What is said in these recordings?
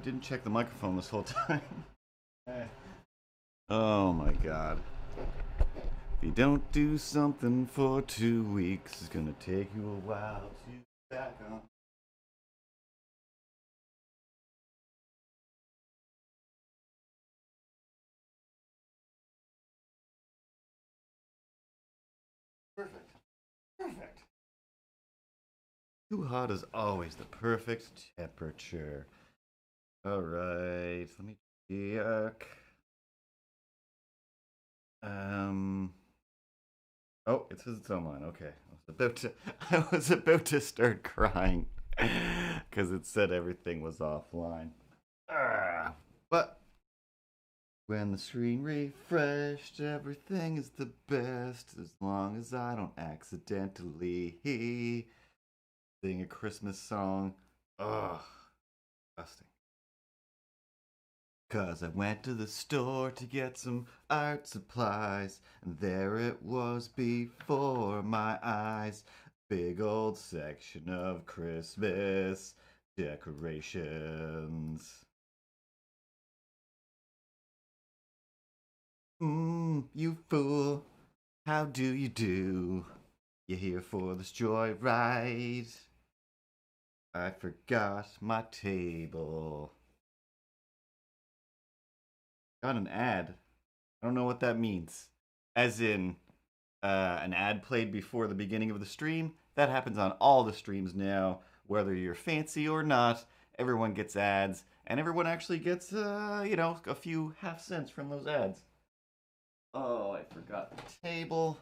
Didn't check the microphone this whole time. Oh my god. If you don't do something for 2 weeks, it's gonna take you a while to back on. Perfect. Perfect. Too hot is always the perfect temperature. Alright, let me check. Oh, it says it's online. Okay. I was about to start crying because it said everything was offline. But when the screen refreshed, everything is the best as long as I don't accidentally sing a Christmas song. Ugh, disgusting. Cause I went to the store to get some art supplies, and there it was before my eyes. Big old section of Christmas decorations. You fool, how do you do? You're here for this joyride. I forgot my table. Got an ad. I don't know what that means. As in, an ad played before the beginning of the stream. That happens on all the streams now. Whether you're fancy or not, everyone gets ads, and everyone actually gets, a few half cents from those ads. Oh, I forgot the table.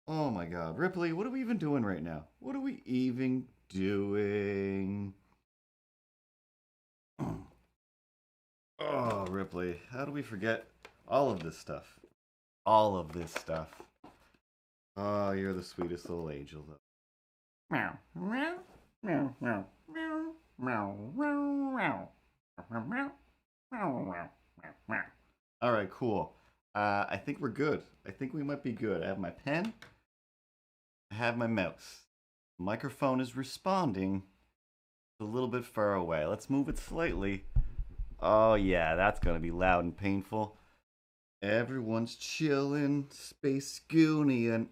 Oh my god. Ripley, what are we even doing right now? What are we even doing? Oh, Ripley, how do we forget all of this stuff? All of this stuff. Oh, you're the sweetest little angel, though. Meow, meow, meow, meow, meow, meow, meow, meow, meow, meow. All right, cool. I think we're good. I think we might be good. I have my pen. I have my mouse. The microphone is responding. It's a little bit far away. Let's move it slightly. Oh yeah, that's gonna be loud and painful. Everyone's chillin', Space Goonie and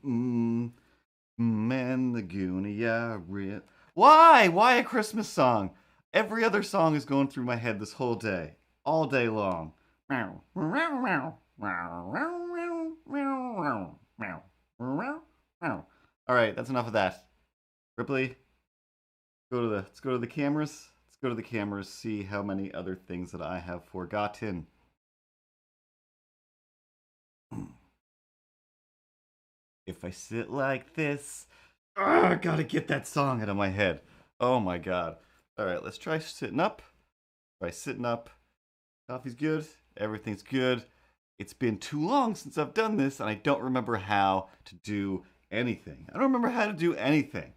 and the Goonie are real. Why? Why a Christmas song? Every other song is going through my head this whole day, all day long. Meow, meow, meow, meow, meow, meow, meow, meow, meow. All right, that's enough of that. Ripley, let's go to the cameras. Let's go to the cameras. See how many other things that I have forgotten. If I sit like this, I gotta get that song out of my head. Oh my god. All right, let's try sitting up. Try sitting up. Coffee's good. Everything's good. It's been too long since I've done this, and I don't remember how to do anything. I don't remember how to do anything.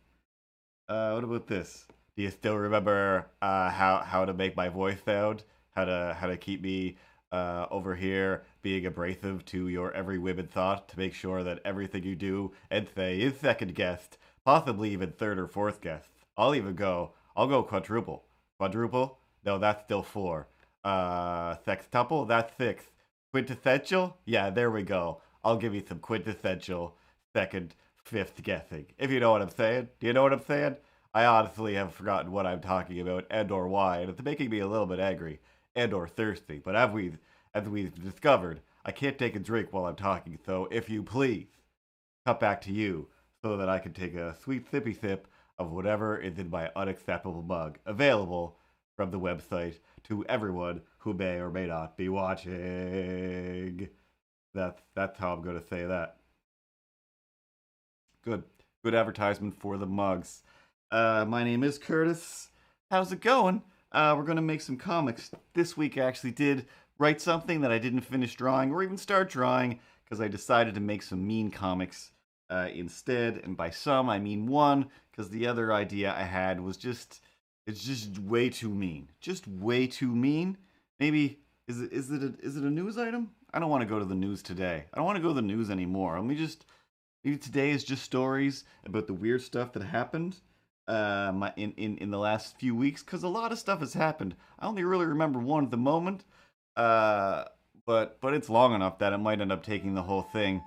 What about this? Do you still remember how to make my voice sound? How to keep me over here being abrasive to your every whim and thought to make sure that everything you do and say is second guessed, possibly even third or fourth guessed. I'll go quadruple. Quadruple? No, that's still four. Sextuple? That's six. Quintessential? Yeah, there we go. I'll give you some quintessential second, fifth guessing. If you know what I'm saying. Do you know what I'm saying? I honestly have forgotten what I'm talking about and or why, and it's making me a little bit angry and or thirsty. But as we've discovered, I can't take a drink while I'm talking, so if you please, cut back to you so that I can take a sweet sippy sip of whatever is in my unacceptable mug, available from the website to everyone who may or may not be watching. That's how I'm going to say that. Good advertisement for the mugs. My name is Curtis. How's it going? We're gonna make some comics. This week I actually did write something that I didn't finish drawing or even start drawing because I decided to make some mean comics instead. And by some, I mean one, because the other idea I had was it's just way too mean. Just way too mean. Maybe is it a news item? I don't want to go to the news today. I don't want to go to the news anymore. Maybe today is just stories about the weird stuff that happened. in the last few weeks because a lot of stuff has happened. I only really remember one at the moment, uh, but it's long enough that it might end up taking the whole thing.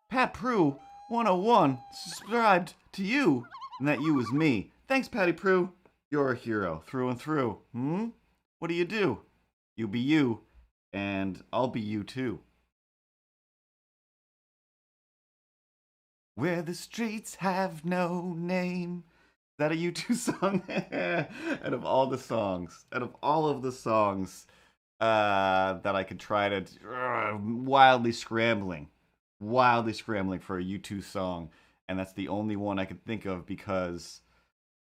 Pat Prue 101 subscribed to you, and that you is me. Thanks, Patty Prue. You're a hero through and through. What do? You be you, and I'll be you too. Where the streets have no name. Is that a U2 song? Out of all of the songs that I could try to wildly scrambling for a U2 song, and that's the only one I could think of because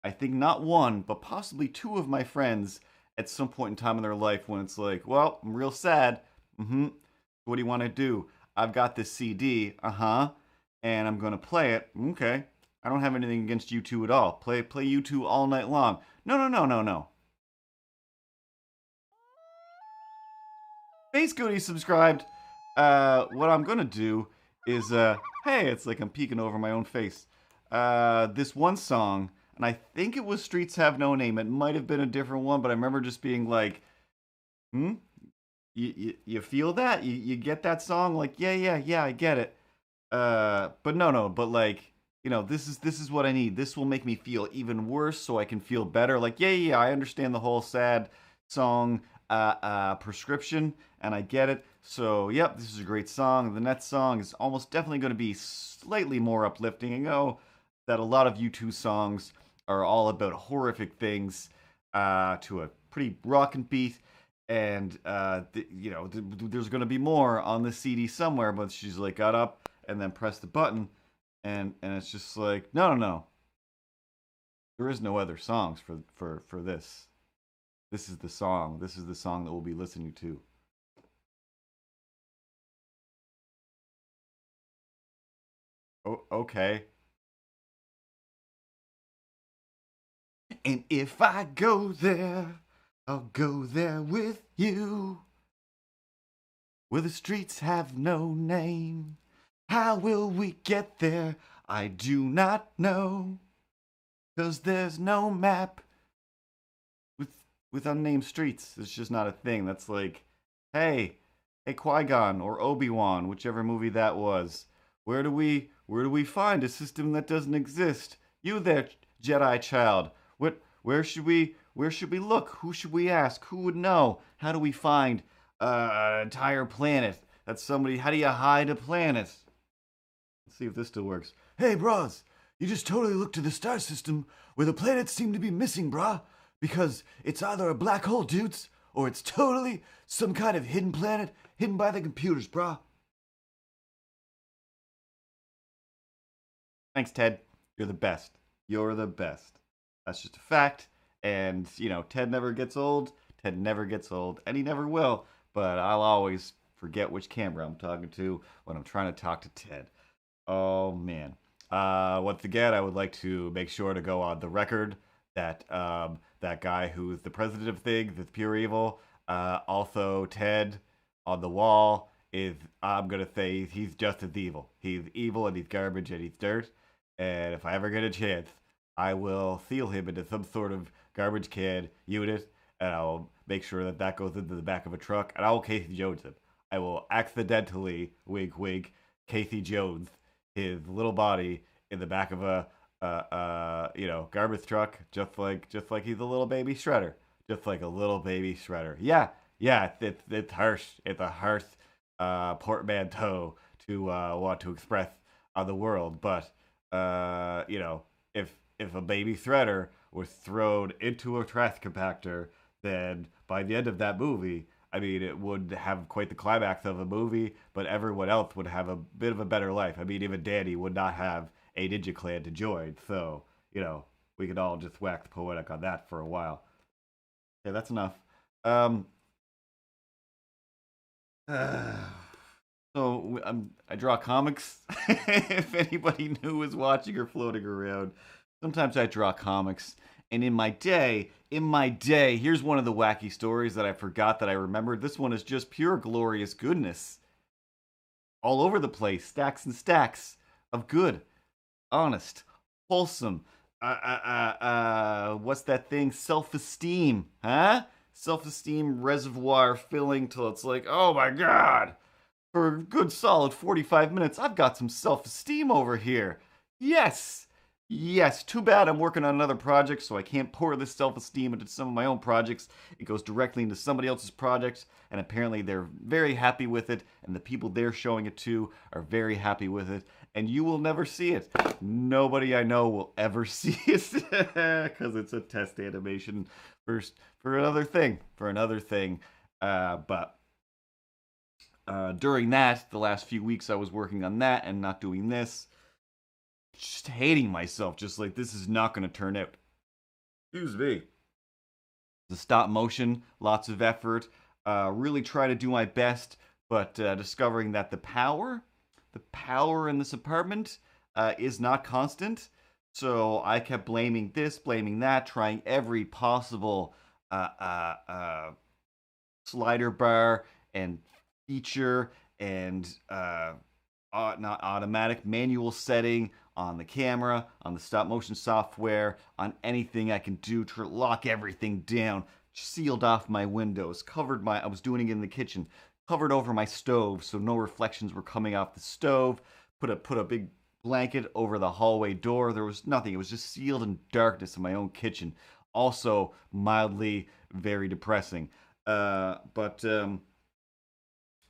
I think not one, but possibly two of my friends at some point in time in their life when it's like, well, I'm real sad. What do you want to do? I've got this CD, and I'm gonna play it. Okay. I don't have anything against U2 at all. Play U2 all night long. No. Face Goody subscribed. What I'm gonna do is, hey, it's like I'm peeking over my own face. This one song, and I think it was Streets Have No Name. It might have been a different one, but I remember just being like, You feel that? You get that song? Like, yeah, I get it. But no, but like, this is what I need. This will make me feel even worse so I can feel better. Like, yeah, I understand the whole sad song prescription, and I get it. So, yep, this is a great song. The next song is almost definitely going to be slightly more uplifting. I know that a lot of U2 songs are all about horrific things to a pretty rockin' beat. And, there's going to be more on the CD somewhere, but she's like, got up and then pressed the button. And it's just like, no. There is no other songs for this. This is the song. This is the song that we'll be listening to. Oh, okay. And if I go there, I'll go there with you. Where the streets have no name. How will we get there? I do not know. 'Cause there's no map with unnamed streets. It's just not a thing. That's like, hey, Qui-Gon or Obi-Wan, whichever movie that was. Where do we find a system that doesn't exist? You there, Jedi child. Where should we look? Who should we ask? Who would know? How do we find an entire planet? That's somebody. How do you hide a planet? Let's see if this still works. Hey, bros, you just totally looked to the star system where the planets seem to be missing, brah. Because it's either a black hole, dudes, or it's totally some kind of hidden planet hidden by the computers, brah. Thanks, Ted. You're the best. You're the best. That's just a fact. And, Ted never gets old. Ted never gets old, and he never will. But I'll always forget which camera I'm talking to when I'm trying to talk to Ted. Oh, man. Once again, I would like to make sure to go on the record that that guy who's the president of things is pure evil. Also, Ted on the wall is, I'm going to say, he's just as evil. He's evil, and he's garbage, and he's dirt. And if I ever get a chance, I will seal him into some sort of garbage can unit, and I'll make sure that goes into the back of a truck, and I will Casey Jones him. I will accidentally, wink, wink, Casey Jones his little body in the back of a garbage truck, just like he's a little baby shredder, just like a little baby shredder. Yeah, it's harsh. It's a harsh portmanteau to want to express on the world, but if a baby shredder was thrown into a trash compactor, then by the end of that movie, I mean, it would have quite the climax of a movie, but everyone else would have a bit of a better life. I mean, even Danny would not have a ninja clan to join. So, we could all just wax poetic on that for a while. Okay, that's enough. So I draw comics. If anybody new is watching or floating around, sometimes I draw comics. And in my day, here's one of the wacky stories that I forgot that I remembered. This one is just pure glorious goodness. All over the place, stacks and stacks of good, honest, wholesome, what's that thing? Self-esteem, huh? Self-esteem reservoir filling till it's like, oh my god, for a good solid 45 minutes, I've got some self-esteem over here. Yes. Yes, too bad I'm working on another project, so I can't pour this self-esteem into some of my own projects. It goes directly into somebody else's projects, and apparently they're very happy with it, and the people they're showing it to are very happy with it, and you will never see it. Nobody I know will ever see it, because it's a test animation for another thing, but during that, the last few weeks I was working on that and not doing this. Just hating myself, just like this is not going to turn out. Excuse me. The stop motion, lots of effort. Really try to do my best, but discovering that the power in this apartment is not constant. So I kept blaming this, blaming that, trying every possible slider bar and feature and not automatic, manual setting on the camera, on the stop motion software, on anything I can do to lock everything down. Sealed off my windows, I was doing it in the kitchen, covered over my stove so no reflections were coming off the stove, put a big blanket over the hallway door. There was nothing. It was just sealed in darkness in my own kitchen. Also mildly very depressing.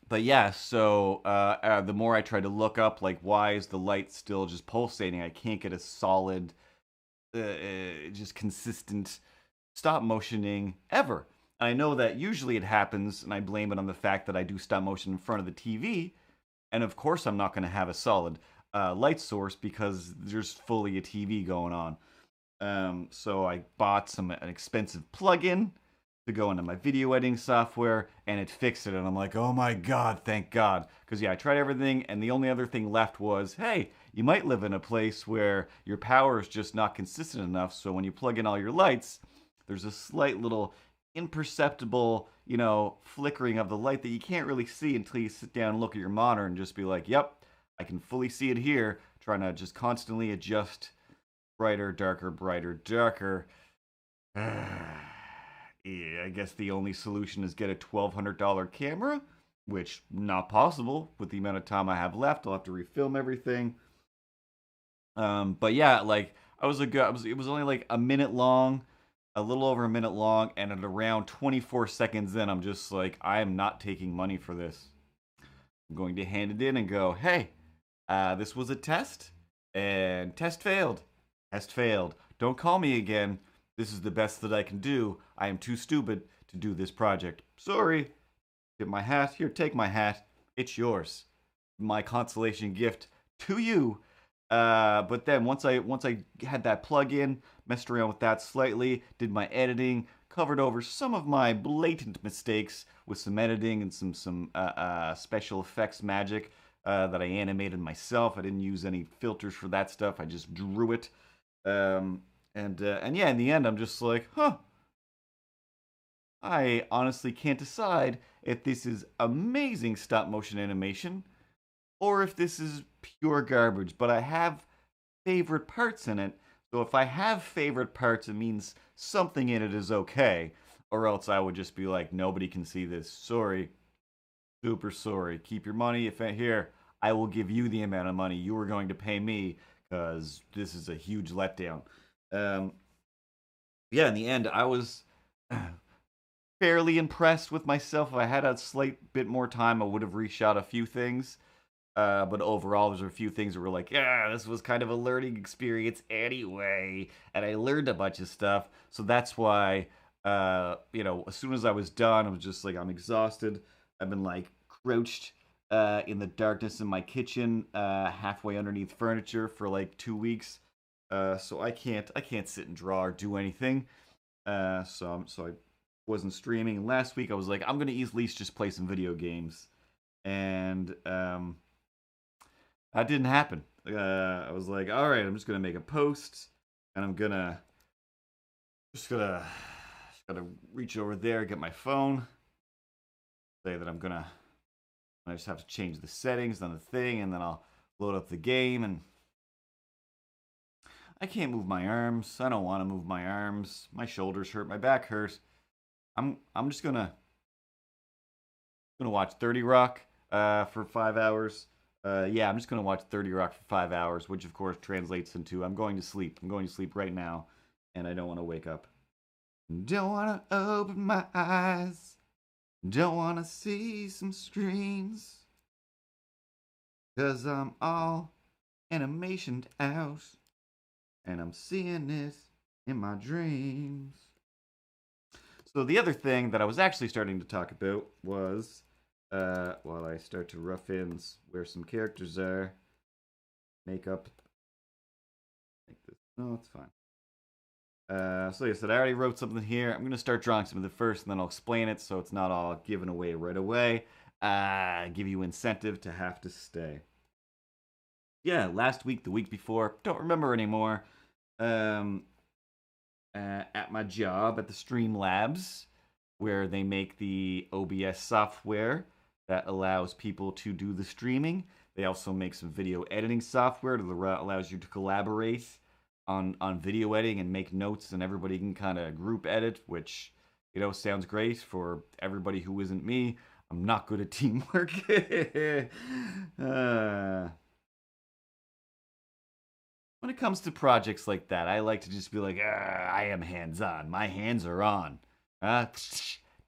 But yeah, so the more I try to look up, like, why is the light still just pulsating? I can't get a solid, just consistent stop motioning ever. And I know that usually it happens, and I blame it on the fact that I do stop motion in front of the TV. And of course, I'm not going to have a solid light source because there's fully a TV going on. So I bought an expensive plug-in to go into my video editing software, and it fixed it, and I'm like, oh my god, thank god. Because yeah, I tried everything, and the only other thing left was, hey, you might live in a place where your power is just not consistent enough, so when you plug in all your lights, there's a slight little imperceptible, flickering of the light that you can't really see until you sit down and look at your monitor and just be like, yep, I can fully see it here, trying to just constantly adjust brighter, darker. Yeah, I guess the only solution is get a $1,200 camera, which not possible with the amount of time I have left. I'll have to refilm everything. But yeah, like it was only like a minute long, a little over a minute long, and at around 24 seconds in, I'm just like, I am not taking money for this. I'm going to hand it in and go, hey, this was a test, and test failed. Test failed. Don't call me again. This is the best that I can do. I am too stupid to do this project. Sorry. Get my hat. Here, take my hat. It's yours. My consolation gift to you. But then once I had that plug-in, messed around with that slightly, did my editing, covered over some of my blatant mistakes with some editing and some special effects magic that I animated myself. I didn't use any filters for that stuff. I just drew it. And yeah, in the end, I'm just like, huh. I honestly can't decide if this is amazing stop motion animation or if this is pure garbage. But I have favorite parts in it. So if I have favorite parts, it means something in it is okay. Or else I would just be like, nobody can see this. Sorry. Super sorry. Keep your money. Here, I will give you the amount of money you were going to pay me because this is a huge letdown. Yeah, in the end, I was fairly impressed with myself. If I had a slight bit more time, I would have reshot a few things. But overall, there's a few things that were like, yeah, this was kind of a learning experience anyway. And I learned a bunch of stuff. So that's why, as soon as I was done, I was just like, I'm exhausted. I've been like crouched in the darkness in my kitchen, halfway underneath furniture for like 2 weeks. So I can't sit and draw or do anything. So I wasn't streaming. And last week I was like, I'm gonna at least just play some video games, and that didn't happen. I was like, all right, I'm just gonna make a post, and I'm gonna just gotta reach over there, get my phone, say that I just have to change the settings on the thing, and then I'll load up the game, and I can't move my arms. I don't want to move my arms. My shoulders hurt. My back hurts. I'm just gonna watch 30 Rock for 5 hours. Yeah, I'm just gonna watch 30 Rock for 5 hours, which of course translates into I'm going to sleep. I'm going to sleep right now, and I don't want to wake up. Don't want to open my eyes. Don't want to see some screens. 'Cause I'm all animationed out, and I'm seeing it in my dreams. So the other thing that I was actually starting to talk about was, while I start to rough in where some characters are, make this. No, it's fine. So like I said, I already wrote something here. I'm gonna start drawing some of it first, and then I'll explain it, so it's not all given away right away. Give you incentive to have to stay. Yeah, last week, the week before, don't remember anymore. At my job at the Stream Labs, where they make the OBS software that allows people to do the streaming. They also make some video editing software that allows you to collaborate on video editing and make notes, and everybody can kind of group edit, which, you know, sounds great for everybody who isn't me. I'm not good at teamwork. When it comes to projects like that, I like to just be like, I am hands-on. My hands are on.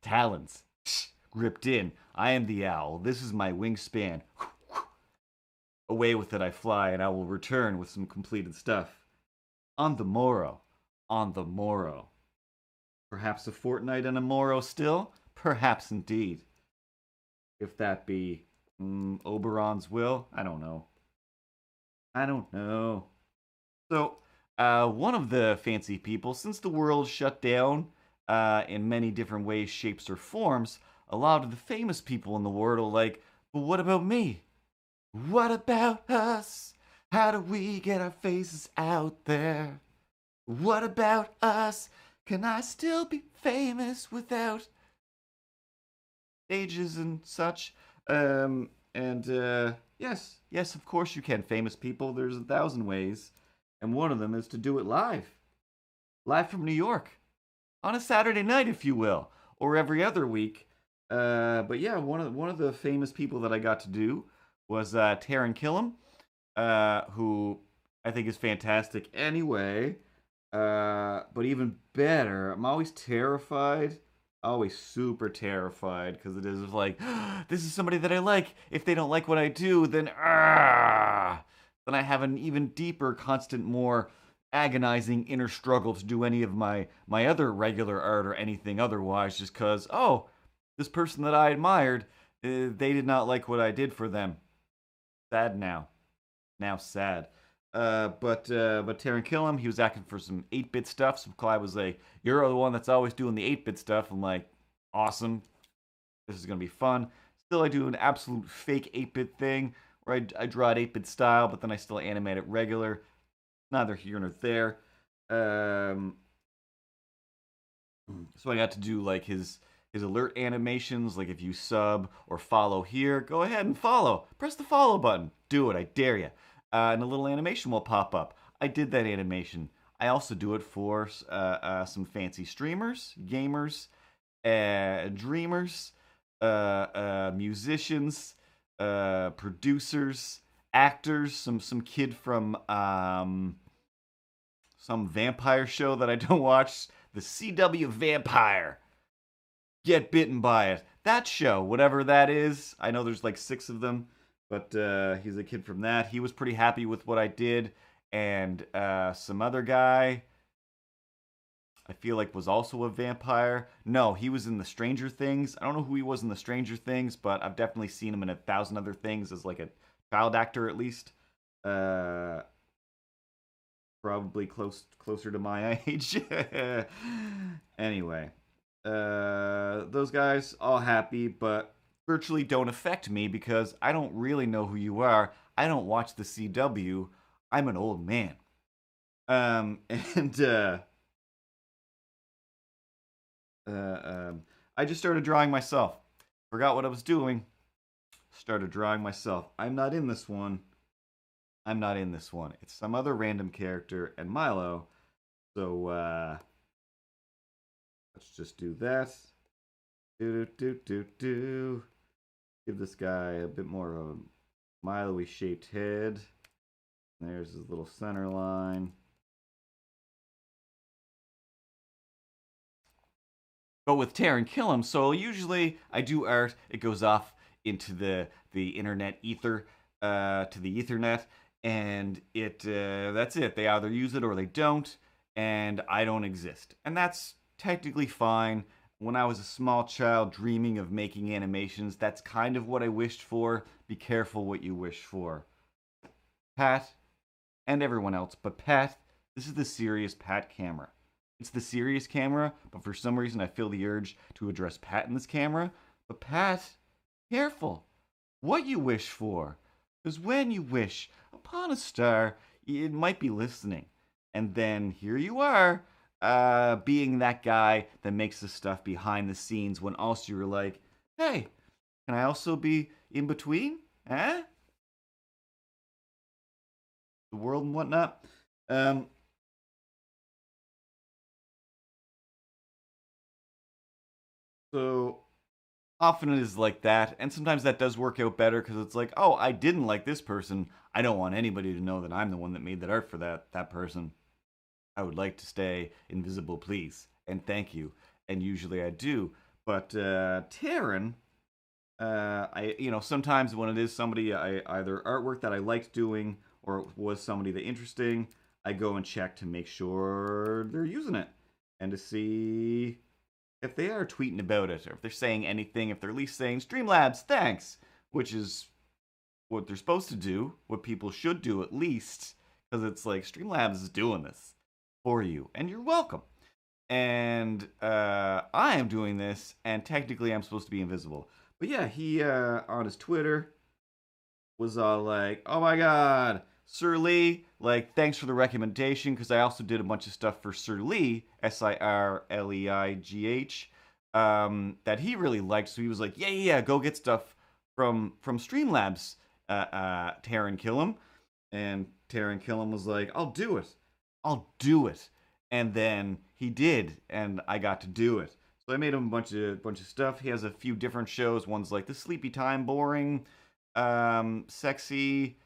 Talons. Gripped in. I am the owl. This is my wingspan. Away with it I fly, and I will return with some completed stuff. On the morrow. On the morrow. Perhaps a fortnight and a morrow still? Perhaps indeed. If that be Oberon's will? I don't know. I don't know. So, one of the fancy people, since the world shut down in many different ways, shapes, or forms, a lot of the famous people in the world are like, but what about me? What about us? How do we get our faces out there? What about us? Can I still be famous without stages and such? Yes, of course you can, famous people. There's 1,000 ways. And one of them is to do it live. Live from New York. On a Saturday night, if you will. Or every other week. But yeah, one of the famous people that I got to do was Taran Killam, who I think is fantastic anyway. But even better, I'm always terrified. Always super terrified, because it is like, this is somebody that I like. If they don't like what I do, then I have an even deeper, constant, more agonizing inner struggle to do any of my other regular art or anything otherwise, just because, this person that I admired, they did not like what I did for them. Sad now. Now sad. But Taran Killam, he was acting for some 8-bit stuff. So Clyde was like, you're the one that's always doing the 8-bit stuff. I'm like, awesome. This is going to be fun. Still, I do an absolute fake 8-bit thing where I draw it 8-bit style, but then I still animate it regular. Neither here nor there. So I got to do like his alert animations, like if you sub or follow here, go ahead and follow. Press the follow button. Do it, I dare you. And a little animation will pop up. I did that animation. I also do it for some fancy streamers, gamers, dreamers, musicians, producers, actors, some kid from some vampire show that I don't watch, the CW Vampire. Get bitten by it. That show, whatever that is, I know there's like 6 of them, but he's a kid from that. He was pretty happy with what I did, and some other guy, I feel like was also a vampire. No, he was in the Stranger Things. I don't know who he was in the Stranger Things, but I've definitely seen him in 1,000 other things as like a child actor at least. Probably closer to my age. Anyway, those guys all happy, but virtually don't affect me because I don't really know who you are. I don't watch the CW. I'm an old man. I just started drawing myself. Forgot what I was doing. Started drawing myself. I'm not in this one. I'm not in this one. It's some other random character and Milo. So let's just do that. Do do do do do. Give this guy a bit more of a Milo-y shaped head. There's his little center line. But with Tear and Kill 'em, so usually I do art. It goes off into the internet ether, to the Ethernet, and that's it. They either use it or they don't, and I don't exist, and that's technically fine. When I was a small child dreaming of making animations, that's kind of what I wished for. Be careful what you wish for, Pat, and everyone else. But Pat, this is the serious Pat camera. It's the serious camera, but for some reason I feel the urge to address Pat in this camera. But Pat, careful what you wish for. Because when you wish upon a star, it might be listening. And then here you are, being that guy that makes the stuff behind the scenes when also you're like, hey, can I also be in between? Eh? The world and whatnot. So often it is like that, and sometimes that does work out better because it's like, oh, I didn't like this person. I don't want anybody to know that I'm the one that made that art for that person. I would like to stay invisible, please, and thank you. And usually I do. But Taryn, sometimes when it is somebody I either artwork that I liked doing or it was somebody that interesting, I go and check to make sure they're using it and to see if they are tweeting about it, or if they're saying anything, if they're at least saying Streamlabs, thanks, which is what they're supposed to do, what people should do at least, because it's like Streamlabs is doing this for you, and you're welcome. And I am doing this, and technically I'm supposed to be invisible. But yeah, he on his Twitter was all like, "Oh my God, Sir Lee! Like, thanks for the recommendation because I also did a bunch of stuff for Sir Lee, Sirleigh, that he really liked. So he was like, yeah, go get stuff from Streamlabs, Taran Killam." And Taran Killam was like, I'll do it. And then he did, and I got to do it. So I made him a bunch of stuff. He has a few different shows. One's like the Sleepy Time Boring, sexy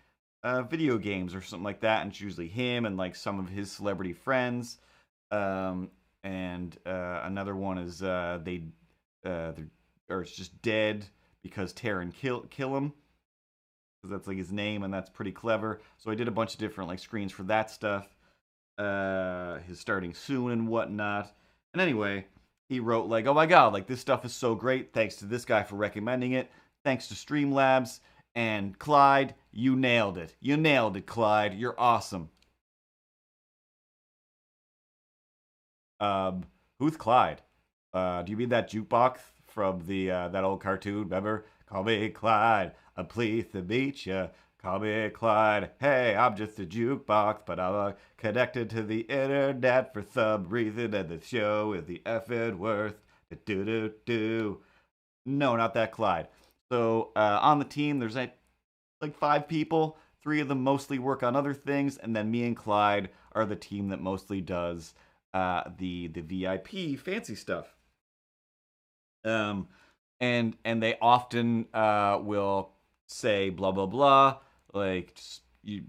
video games or something like that, and it's usually him and like some of his celebrity friends. And another one is or it's just dead because Taran kill him, because that's like his name, and that's pretty clever. So I did a bunch of different like screens for that stuff. His starting soon and whatnot. And anyway, he wrote like, "Oh my God, like this stuff is so great. Thanks to this guy for recommending it. Thanks to Streamlabs. And Clyde, you nailed it. You nailed it, Clyde. You're awesome." Who's Clyde? Do you mean that jukebox from the that old cartoon? Remember? Call me Clyde. I'm pleased to meet ya. Call me Clyde. Hey, I'm just a jukebox, but I'm connected to the internet for some reason, and the show is the effing worth. Do do do. No, not that Clyde. So on the team, there's like 5 people. 3 of them mostly work on other things, and then me and Clyde are the team that mostly does the VIP fancy stuff. And they often will say blah blah blah, like just, you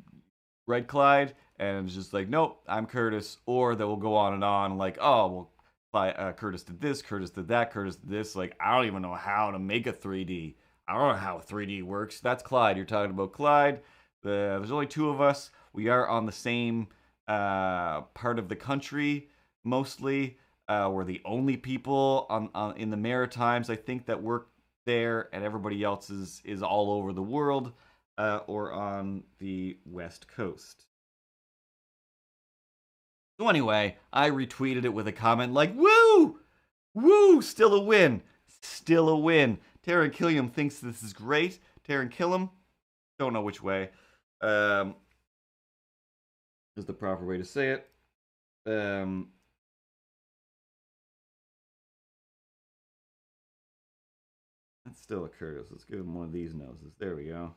right, Clyde, and it's just like, nope, I'm Curtis. Or they will go on like, oh well, Curtis did this, Curtis did that, Curtis did this. Like, I don't even know how to make a 3D. I don't know how 3D works. That's Clyde. You're talking about Clyde. There's only 2 of us. We are on the same part of the country, mostly. We're the only people in the Maritimes, I think, that work there, and everybody else is all over the world or on the West Coast. So anyway, I retweeted it with a comment like, "Woo! Woo! Still a win! Still a win!" Taran Killam thinks this is great. Taran Killam, don't know which way is the proper way to say it. That's still a Curtis. Let's give him one of these noses. There we go.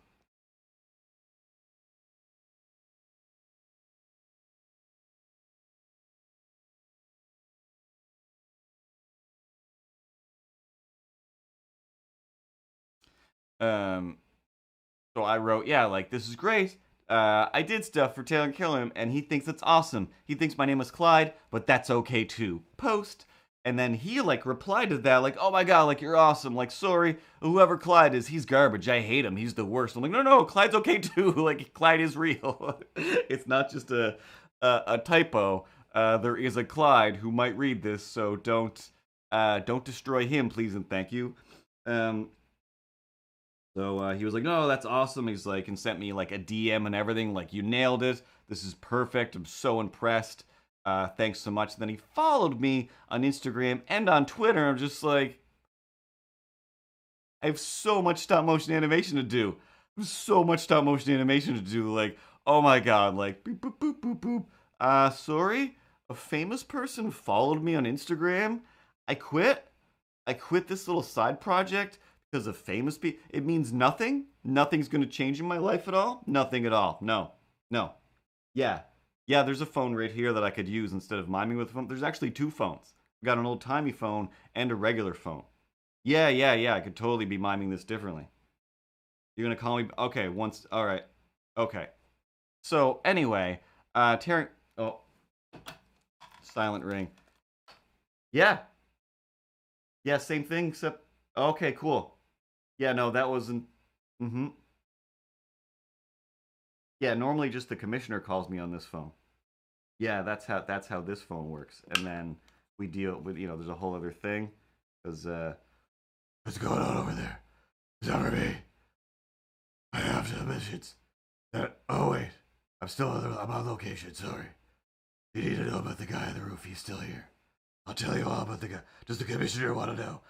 So I wrote, yeah, like, this is great. I did stuff for Taylor Killam, and he thinks it's awesome. He thinks my name is Clyde, but that's okay too. Post. And then he, like, replied to that, like, oh my god, like, you're awesome. Like, sorry, whoever Clyde is, he's garbage. I hate him. He's the worst. I'm like, no, Clyde's okay too. Like, Clyde is real. It's not just a typo. There is a Clyde who might read this, so don't destroy him, please and thank you. So he was like, no, that's awesome. He's like, and sent me like a DM and everything. Like, you nailed it. This is perfect. I'm so impressed. Thanks so much. And then he followed me on Instagram and on Twitter. I'm just like, I have so much stop motion animation to do. So much stop motion animation to do. Like, oh my god, like, boop, boop, boop, boop, boop. Sorry, a famous person followed me on Instagram. I quit this little side project because of famous people. It means nothing. Nothing's going to change in my life at all. Nothing at all. No. Yeah, there's a phone right here that I could use instead of miming with a phone. There's actually two phones. I've got an old-timey phone and a regular phone. Yeah, I could totally be miming this differently. You're going to call me? Okay, once. All right. Okay. So, anyway, Taryn... Oh. Silent ring. Yeah. Yeah, same thing, except... Okay, cool. Yeah, no, that wasn't... Mm-hmm. Yeah, normally just the commissioner calls me on this phone. Yeah, that's how this phone works. And then we deal with, there's a whole other thing. Because, what's going on over there? It's over me. I have some missions. Oh, wait. I'm on location, sorry. You need to know about the guy on the roof. He's still here. I'll tell you all about the guy. Does the commissioner want to know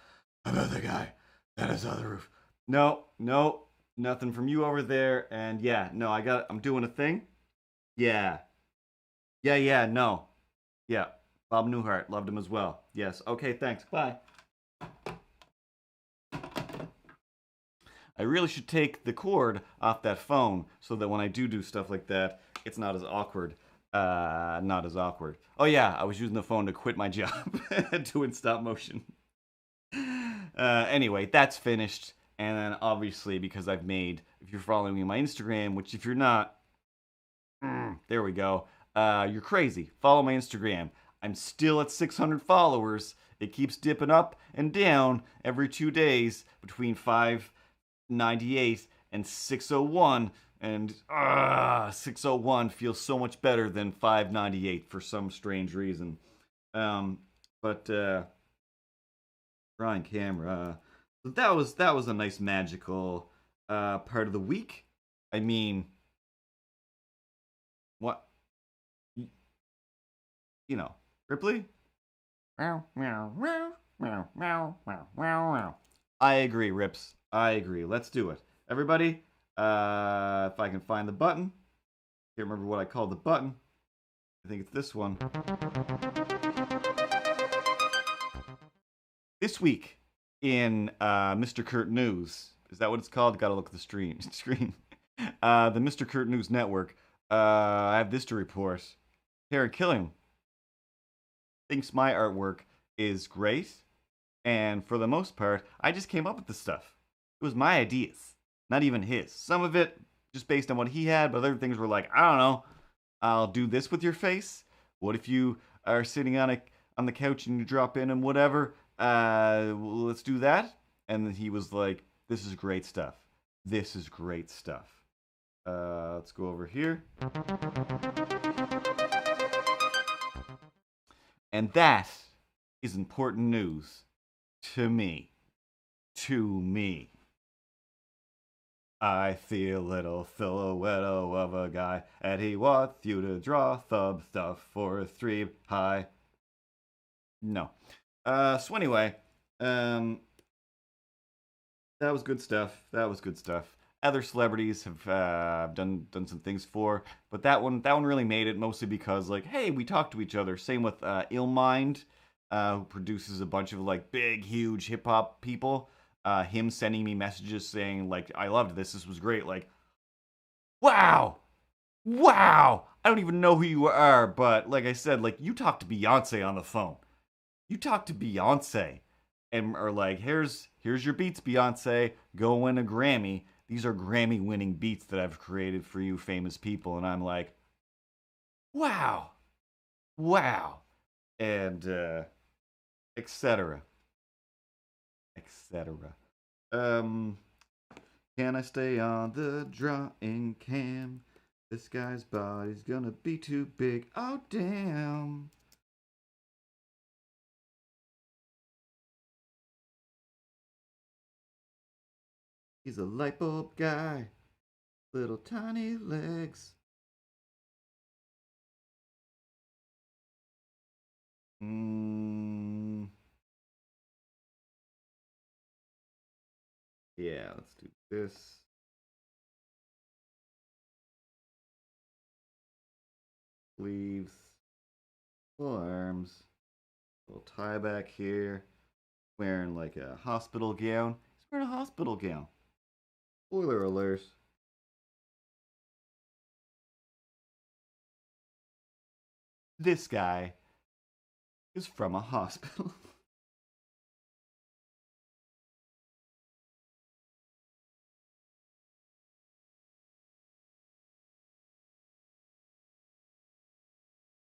about the guy that is on the roof? No, nothing from you over there. And yeah, no, I'm doing a thing. Yeah, no. Yeah, Bob Newhart, loved him as well. Yes, okay, thanks, bye. I really should take the cord off that phone so that when I do stuff like that, it's not as awkward. Oh yeah, I was using the phone to quit my job doing stop motion. Anyway, that's finished. And then obviously, because if you're following me on my Instagram, which if you're not, there we go. You're crazy. Follow my Instagram. I'm still at 600 followers. It keeps dipping up and down every 2 days between 598 and 601. And 601 feels so much better than 598 for some strange reason. But drawing camera. That was a nice magical part of the week. I mean, what? Ripley? Meow, meow, meow, meow, meow, meow, meow. I agree, Rips. I agree. Let's do it. Everybody, if I can find the button. Can't remember what I called the button. I think it's this one. This week in MrCurtoons News, is that what it's called? Gotta look at the screen. The MrCurtoons News Network. I have this to report. Taylor Killam thinks my artwork is great, and for the most part, I just came up with the stuff. It was my ideas, not even his. Some of it just based on what he had, but other things were like, I don't know, I'll do this with your face. What if you are sitting on the couch and you drop in and whatever? Let's do that. And then he was like, this is great stuff. This is great stuff. Let's go over here. And that is important news to me. I see a little silhouette of a guy, and he wants you to draw some stuff for a stream. Hi. No. So anyway, that was good stuff. Other celebrities have done some things for, but that one really made it, mostly because, like, hey, we talk to each other. Same with Illmind, who produces a bunch of like big, huge hip hop people. Him sending me messages saying like, I loved this. This was great. Like, wow. I don't even know who you are, but like I said, like, you talked to Beyonce on the phone. You talked to Beyonce, and are like, here's your beats, Beyonce, go win a Grammy. These are Grammy winning beats that I've created for you famous people. And I'm like, wow, wow, and etc. etc. Um, can I stay on the drawing cam? This guy's body's gonna be too big. Oh, damn. He's a light bulb guy. Little tiny legs. Yeah, let's do this. Sleeves. Full arms. Little tie back here. Wearing like a hospital gown. He's wearing a hospital gown. Spoiler alert. This guy is from a hospital.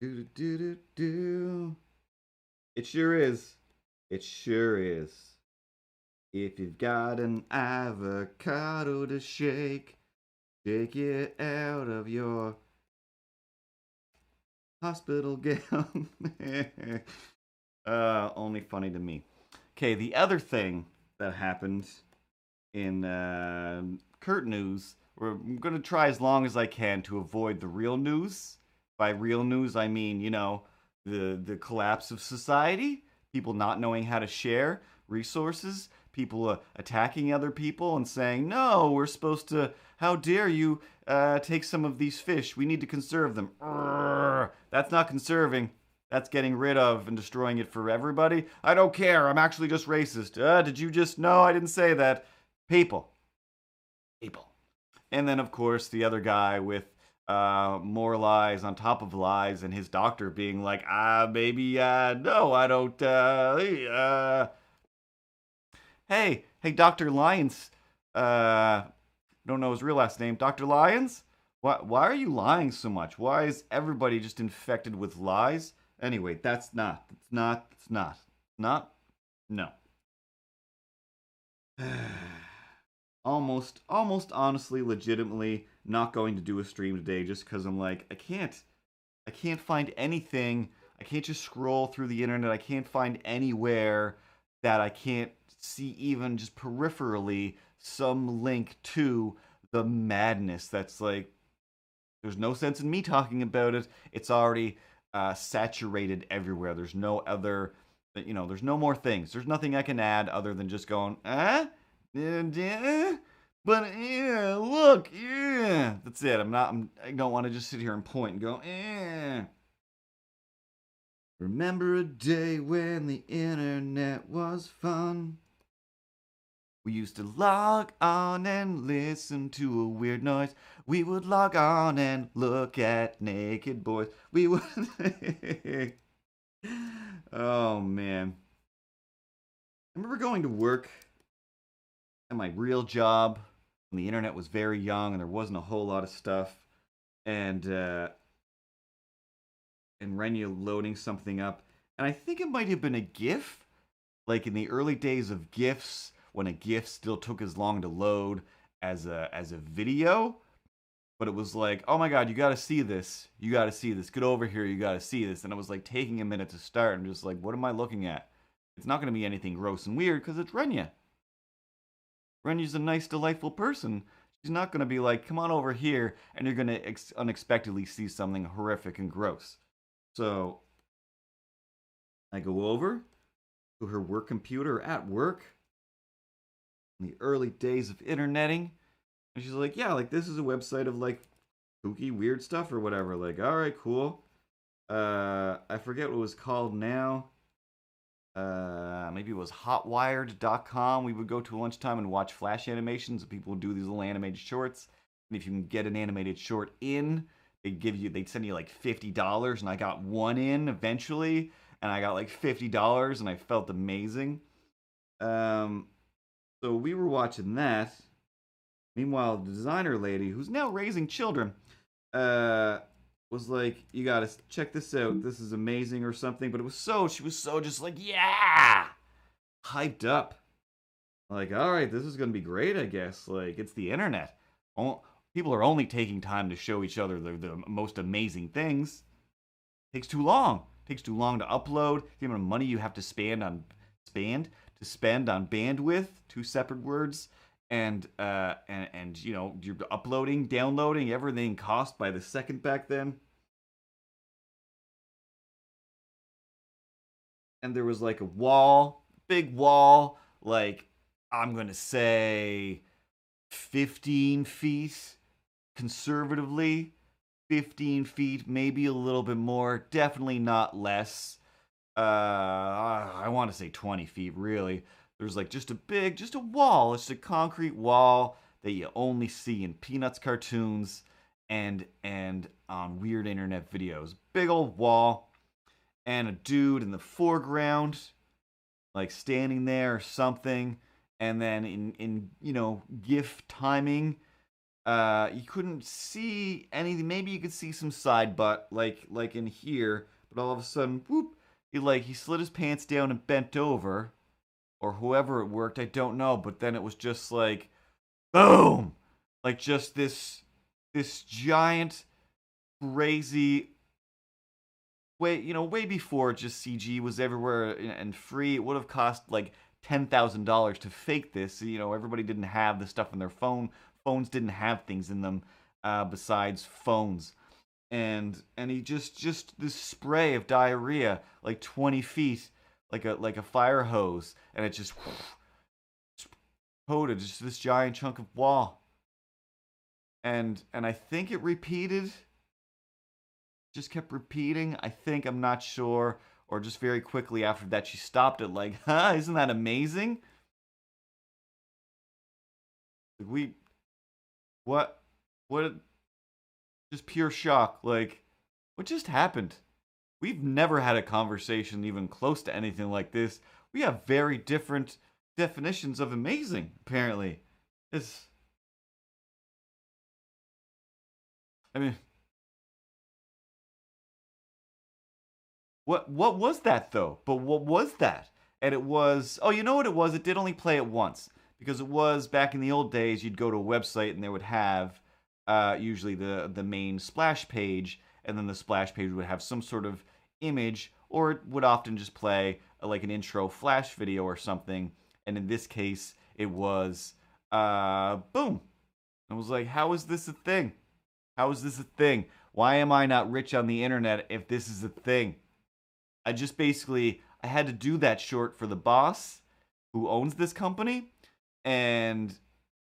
Do do do do. It sure is. It sure is. If you've got an avocado to shake, shake it out of your hospital gown. Only funny to me. Okay, the other thing that happened in Curt News, I'm going to try as long as I can to avoid the real news. By real news, I mean, you know, the collapse of society, people not knowing how to share resources, people attacking other people and saying, no, we're supposed to, how dare you take some of these fish, we need to conserve them. That's not conserving. That's getting rid of and destroying it for everybody. I don't care. I'm actually just racist. Did you just... No, I didn't say that. People. And then, of course, the other guy with more lies on top of lies, and his doctor being like, maybe, no, I don't, hey, Dr. Lyons, don't know his real last name, Dr. Lyons? Why are you lying so much? Why is everybody just infected with lies? Anyway, no. almost honestly, legitimately not going to do a stream today just because I'm like, I can't find anything. I can't just scroll through the internet. I can't find anywhere that I can't see even just peripherally some link to the madness that's like, there's no sense in me talking about it. It's already saturated everywhere. There's no other, there's no more things. There's nothing I can add other than just going, but yeah, look, yeah. That's it. I don't want to just sit here and point and go, Remember a day when the internet was fun? We used to log on and listen to a weird noise. We would log on and look at naked boys. We would... Oh, man. I remember going to work at my real job when the internet was very young and there wasn't a whole lot of stuff. And Renya loading something up. And I think it might have been a GIF. Like in the early days of GIFs, when a GIF still took as long to load as a video. But it was like, oh my god, you gotta see this. You gotta see this. Get over here, you gotta see this. And it was like taking a minute to start. I'm just like, what am I looking at? It's not gonna be anything gross and weird because it's Renya. Renya's a nice, delightful person. She's not gonna be like, come on over here, and you're gonna unexpectedly see something horrific and gross. So I go over to her work computer at work in the early days of interneting, and she's like, yeah, like this is a website of like spooky weird stuff or whatever. Like, all right, cool. I forget what it was called now. Maybe it was hotwired.com. We would go to lunchtime and watch flash animations. People would do these little animated shorts, and if you can get an animated short in, they'd send you like $50, and I got one in eventually, and I got like $50, and I felt amazing. So we were watching that. Meanwhile, the designer lady, who's now raising children, uh, was like, "You gotta check this out. This is amazing," or something. But she was so just like, yeah, hyped up. Like, all right, this is gonna be great, I guess. Like, it's the internet. People are only taking time to show each other the most amazing things. Takes too long. Takes too long to upload. The amount of money you have to spend on bandwidth, two separate words, and you know, you're uploading, downloading, everything cost by the second back then. And there was like a wall, big wall, like I'm gonna say 15 feet conservatively, 15 feet, maybe a little bit more, definitely not less. I want to say 20 feet, really. There's like just a wall. It's a concrete wall that you only see in Peanuts cartoons and on weird internet videos. Big old wall, and a dude in the foreground, like standing there or something. And then in you know, GIF timing, you couldn't see anything. Maybe you could see some side butt, like in here, but all of a sudden, whoop! He slid his pants down and bent over, or whoever it worked, I don't know. But then it was just like, boom, like just this giant, crazy. Way before just CG was everywhere and free. It would have cost like $10,000 to fake this. You know, everybody didn't have the stuff on their phone. Phones didn't have things in them besides phones. And he just this spray of diarrhea, like 20 feet, like a fire hose, and it just coated just this giant chunk of wall. And I think it repeated, just kept repeating. I think, I'm not sure, or just very quickly after that she stopped it. Like, huh? Isn't that amazing? We what what just pure shock. Like, what just happened? We've never had a conversation even close to anything like this. We have very different definitions of amazing, apparently. It's, I mean, what was that though? But what was that? And it was, oh, you know what it was? It did only play it once, because it was back in the old days. You'd go to a website and they would have usually the main splash page, and then the splash page would have some sort of image, or it would often just play like an intro flash video or something. And in this case, it was boom. I was like, how is this a thing? How is this a thing? Why am I not rich on the internet if this is a thing? I just basically, I had to do that short for the boss who owns this company, and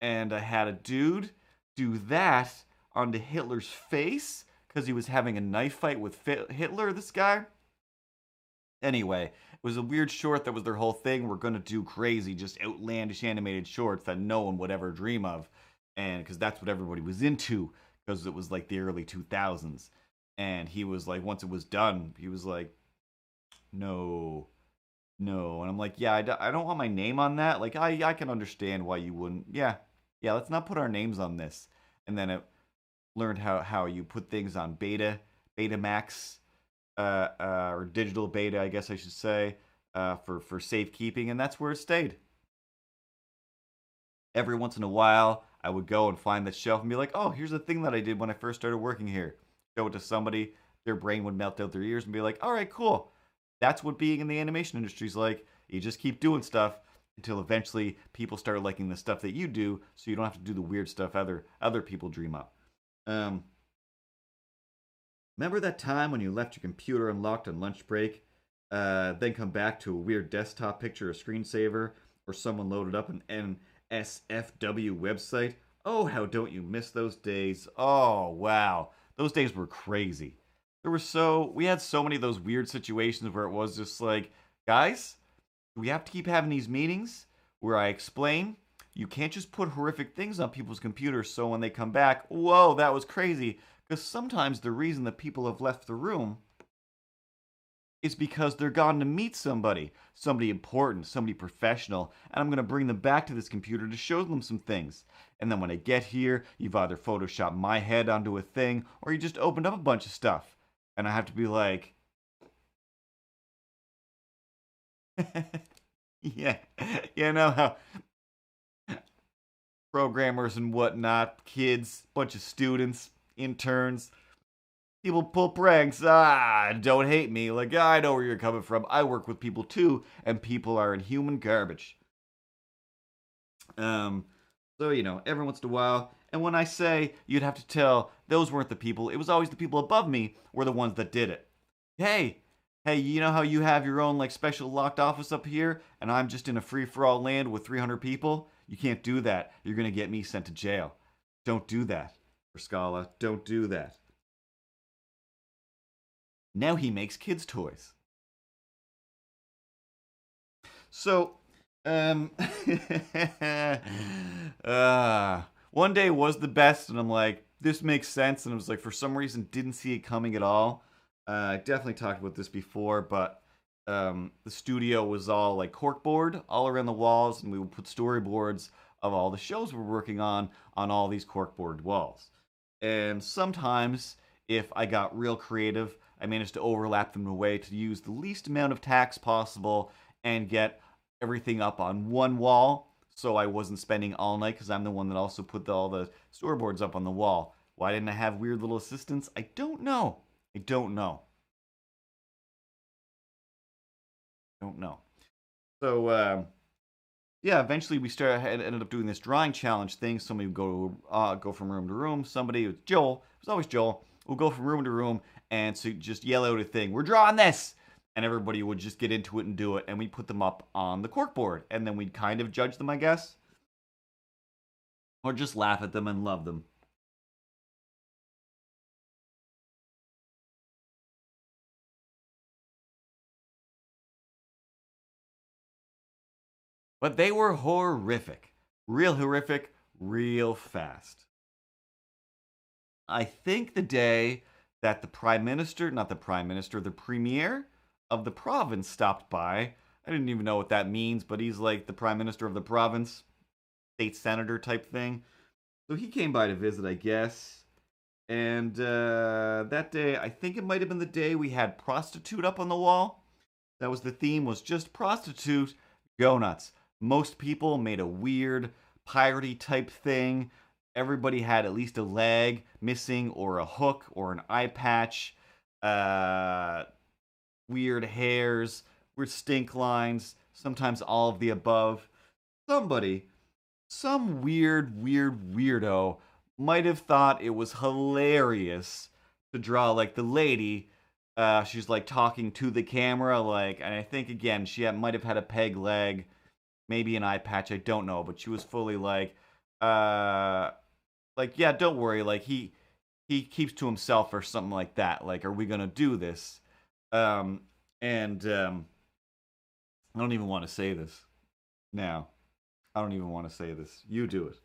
I had a dude do that onto Hitler's face because he was having a knife fight with Hitler. This guy. Anyway, it was a weird short that was their whole thing. We're gonna do crazy, just outlandish animated shorts that no one would ever dream of, and because that's what everybody was into, because it was like the early 2000s. And he was like, once it was done, he was like, no, no. And I'm like, yeah, I don't want my name on that. Like, I can understand why you wouldn't. Yeah, yeah, let's not put our names on this. And then it learned how you put things on Betamax, or digital beta, I guess I should say, for safekeeping, and that's where it stayed. Every once in a while, I would go and find the shelf and be like, oh, here's the thing that I did when I first started working here. Show it to somebody, their brain would melt out their ears and be like, all right, cool. That's what being in the animation industry is like. You just keep doing stuff until eventually people start liking the stuff that you do, so you don't have to do the weird stuff other people dream up. Um, Remember that time when you left your computer unlocked on lunch break, then come back to a weird desktop picture or screensaver, or someone loaded up an NSFW website? Oh, how don't you miss those days? Oh, wow. Those days were crazy. We had so many of those weird situations where it was just like, guys, we have to keep having these meetings where I explain you can't just put horrific things on people's computers so when they come back, whoa, that was crazy. Because sometimes the reason that people have left the room is because they're gone to meet somebody important, somebody professional, and I'm going to bring them back to this computer to show them some things. And then when I get here, you've either photoshopped my head onto a thing, or you just opened up a bunch of stuff. And I have to be like, yeah, you know how programmers and whatnot, kids, bunch of students, interns, people pull pranks. Don't hate me. Like, I know where you're coming from. I work with people too, and people are inhuman garbage. So, every once in a while, and when I say you'd have to tell those weren't the people, it was always the people above me were the ones that did it. Hey, you know how you have your own like special locked office up here, and I'm just in a free-for-all land with 300 people? You can't do that. You're gonna get me sent to jail. Don't do that, Scala. Don't do that. Now he makes kids' toys. So, one day was the best, and I'm like, this makes sense, and I was like, for some reason, didn't see it coming at all. I definitely talked about this before, but the studio was all like corkboard all around the walls, and we would put storyboards of all the shows we're working on all these corkboard walls. And sometimes, if I got real creative, I managed to overlap them in a way to use the least amount of tacks possible and get everything up on one wall, so I wasn't spending all night, because I'm the one that also put all the storyboards up on the wall. Why didn't I have weird little assistants? I don't know. I don't know. So, yeah, eventually we ended up doing this drawing challenge thing. Somebody would go from room to room. Somebody, it was always Joel, would go from room to room and so just yell out a thing. We're drawing this! And everybody would just get into it and do it, and we'd put them up on the corkboard, and then we'd kind of judge them, I guess. Or just laugh at them and love them. But they were horrific. Real horrific, real fast. I think the day that the the premier of the province stopped by. I didn't even know what that means, but he's like the prime minister of the province, state senator type thing. So he came by to visit, I guess. And that day, I think it might have been the day we had prostitute up on the wall. That was the theme, was just prostitute, go nuts. Most people made a weird piratey type thing. Everybody had at least a leg missing, or a hook, or an eye patch. Weird hairs, weird stink lines, sometimes all of the above. Some weirdo, might have thought it was hilarious to draw like the lady. She's like talking to the camera, like, and I think again might have had a peg leg, maybe an eye patch, I don't know, but she was fully like, yeah, don't worry, like he keeps to himself or something like that. Like, are we gonna do this? And I don't even want to say this now. I don't even want to say this. You do it.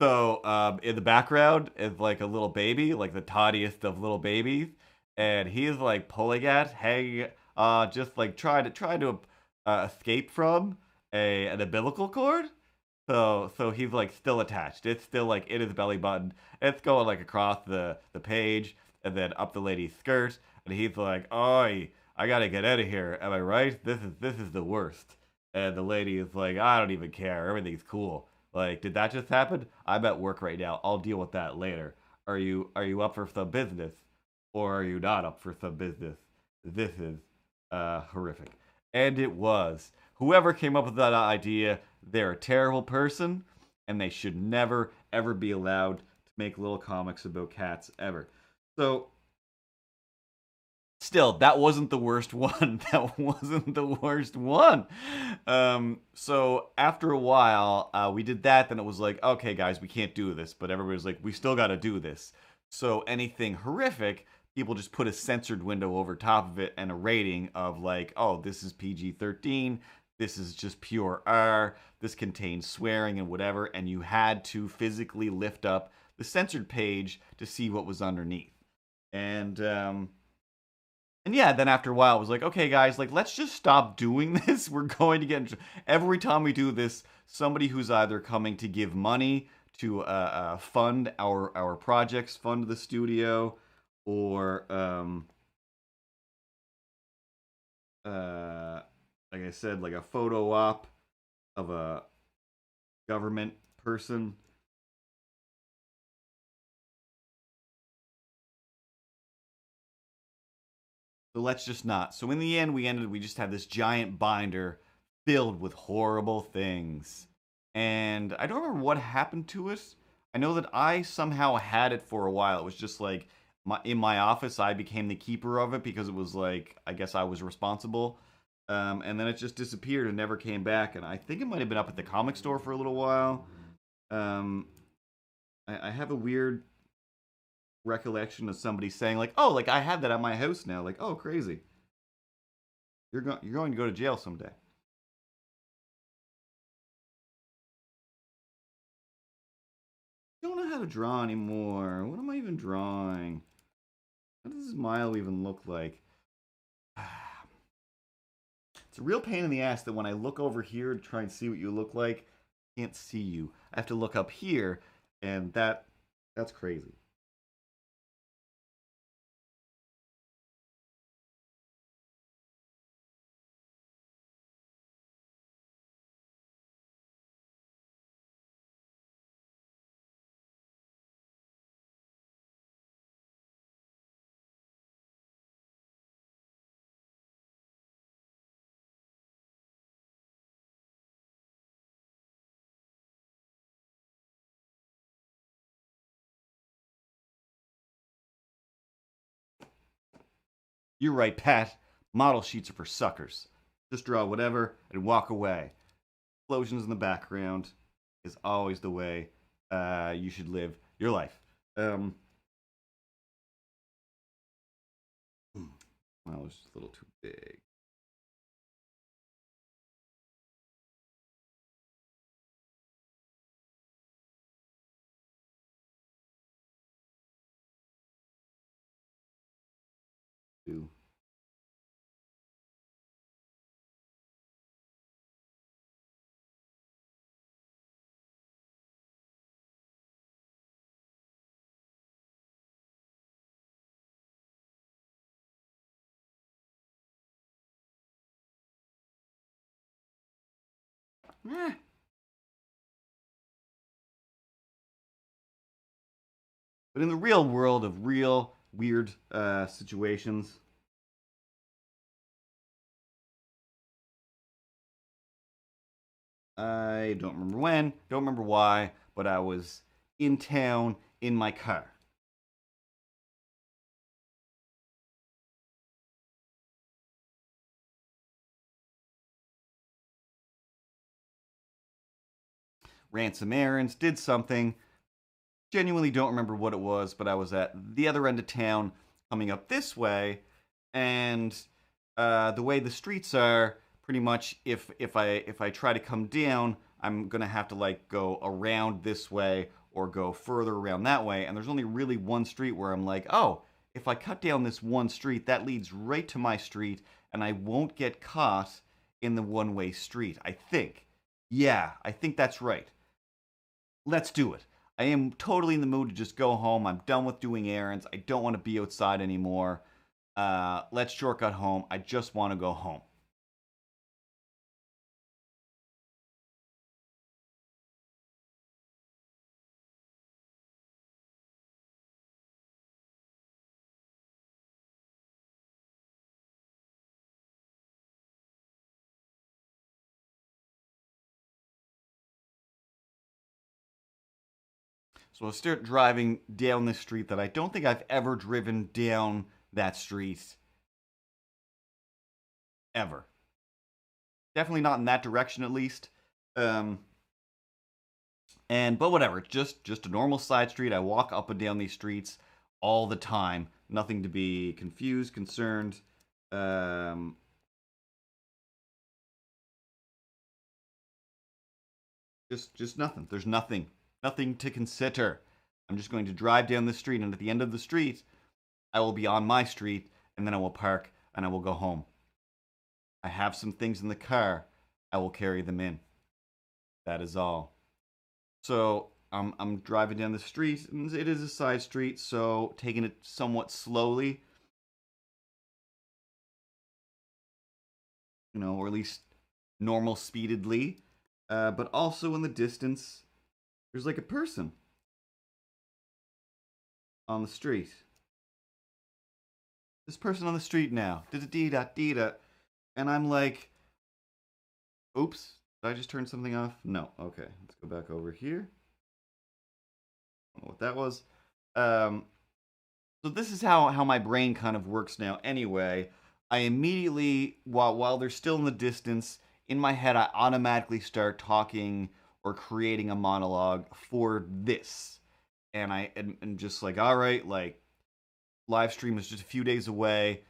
So, in the background is like a little baby, like the toddiest of little babies, and he's like pulling at, just like trying to escape from an umbilical cord. So he's like still attached. It's still like in his belly button. It's going like across the page and then up the lady's skirt. And he's like, "Oi, I gotta get out of here. Am I right? This is the worst." And the lady is like, "I don't even care. Everything's cool. Like, did that just happen? I'm at work right now. I'll deal with that later. Are you up for some business, or are you not up for some business? This is horrific." And it was. Whoever came up with that idea, they're a terrible person, and they should never, ever be allowed to make little comics about cats, ever. So, still, that wasn't the worst one. That wasn't the worst one. So, after a while, we did that, then it was like, okay, guys, we can't do this. But everybody was like, we still gotta do this. So, anything horrific, people just put a censored window over top of it and a rating of like, oh, this is PG-13, this is just pure R, this contains swearing and whatever, and you had to physically lift up the censored page to see what was underneath. And And yeah, then after a while, it was like, okay, guys, like, let's just stop doing this. We're going to get every time we do this, somebody who's either coming to give money to fund our projects, fund the studio, or like I said, like a photo op of a government person. So let's just not. So in the end, we just had this giant binder filled with horrible things. And I don't remember what happened to it. I know that I somehow had it for a while. It was just like in my office, I became the keeper of it because it was like, I guess I was responsible. And then it just disappeared and never came back. And I think it might have been up at the comic store for a little while. I have a weird recollection of somebody saying like, "Oh, like I have that at my house now." Like, "Oh, crazy. You're going to go to jail someday." I don't know how to draw anymore. What am I even drawing? What does this smile even look like? It's a real pain in the ass that when I look over here to try and see what you look like, I can't see you. I have to look up here, and that's crazy. You're right, Pat. Model sheets are for suckers. Just draw whatever and walk away. Explosions in the background is always the way you should live your life. Well, it was just a little too big. Too. Eh. But in the real world of real weird situations, I don't remember when, don't remember why, but I was in town in my car. Ran some errands, did something. Genuinely don't remember what it was, but I was at the other end of town coming up this way, and the way the streets are, pretty much if I try to come down, I'm gonna have to like go around this way or go further around that way, and there's only really one street where I'm like, oh, if I cut down this one street, that leads right to my street, and I won't get caught in the one-way street. I think. Yeah, I think that's right. Let's do it. I am totally in the mood to just go home. I'm done with doing errands. I don't want to be outside anymore. Let's shortcut home. I just want to go home. So I'll start driving down this street that I don't think I've ever driven down that street ever. Definitely not in that direction, at least. Um, but whatever, it's just a normal side street. I walk up and down these streets all the time. Nothing to be confused, concerned. Um, just nothing. There's nothing to consider. I'm just going to drive down the street, and at the end of the street, I will be on my street, and then I will park and I will go home. I have some things in the car. I will carry them in. That is all. So I'm driving down the street, and it is a side street, so taking it somewhat slowly, or at least normal speededly. But also in the distance, there's like a person on the street. This person on the street now. Da-da-dee-da-dee-da. And I'm like, oops, did I just turn something off? No. Okay, let's go back over here. I don't know what that was. So this is how my brain kind of works now anyway. I immediately, while they're still in the distance, in my head, I automatically start talking or creating a monologue for this. And I am just like, all right, like, live stream is just a few days away,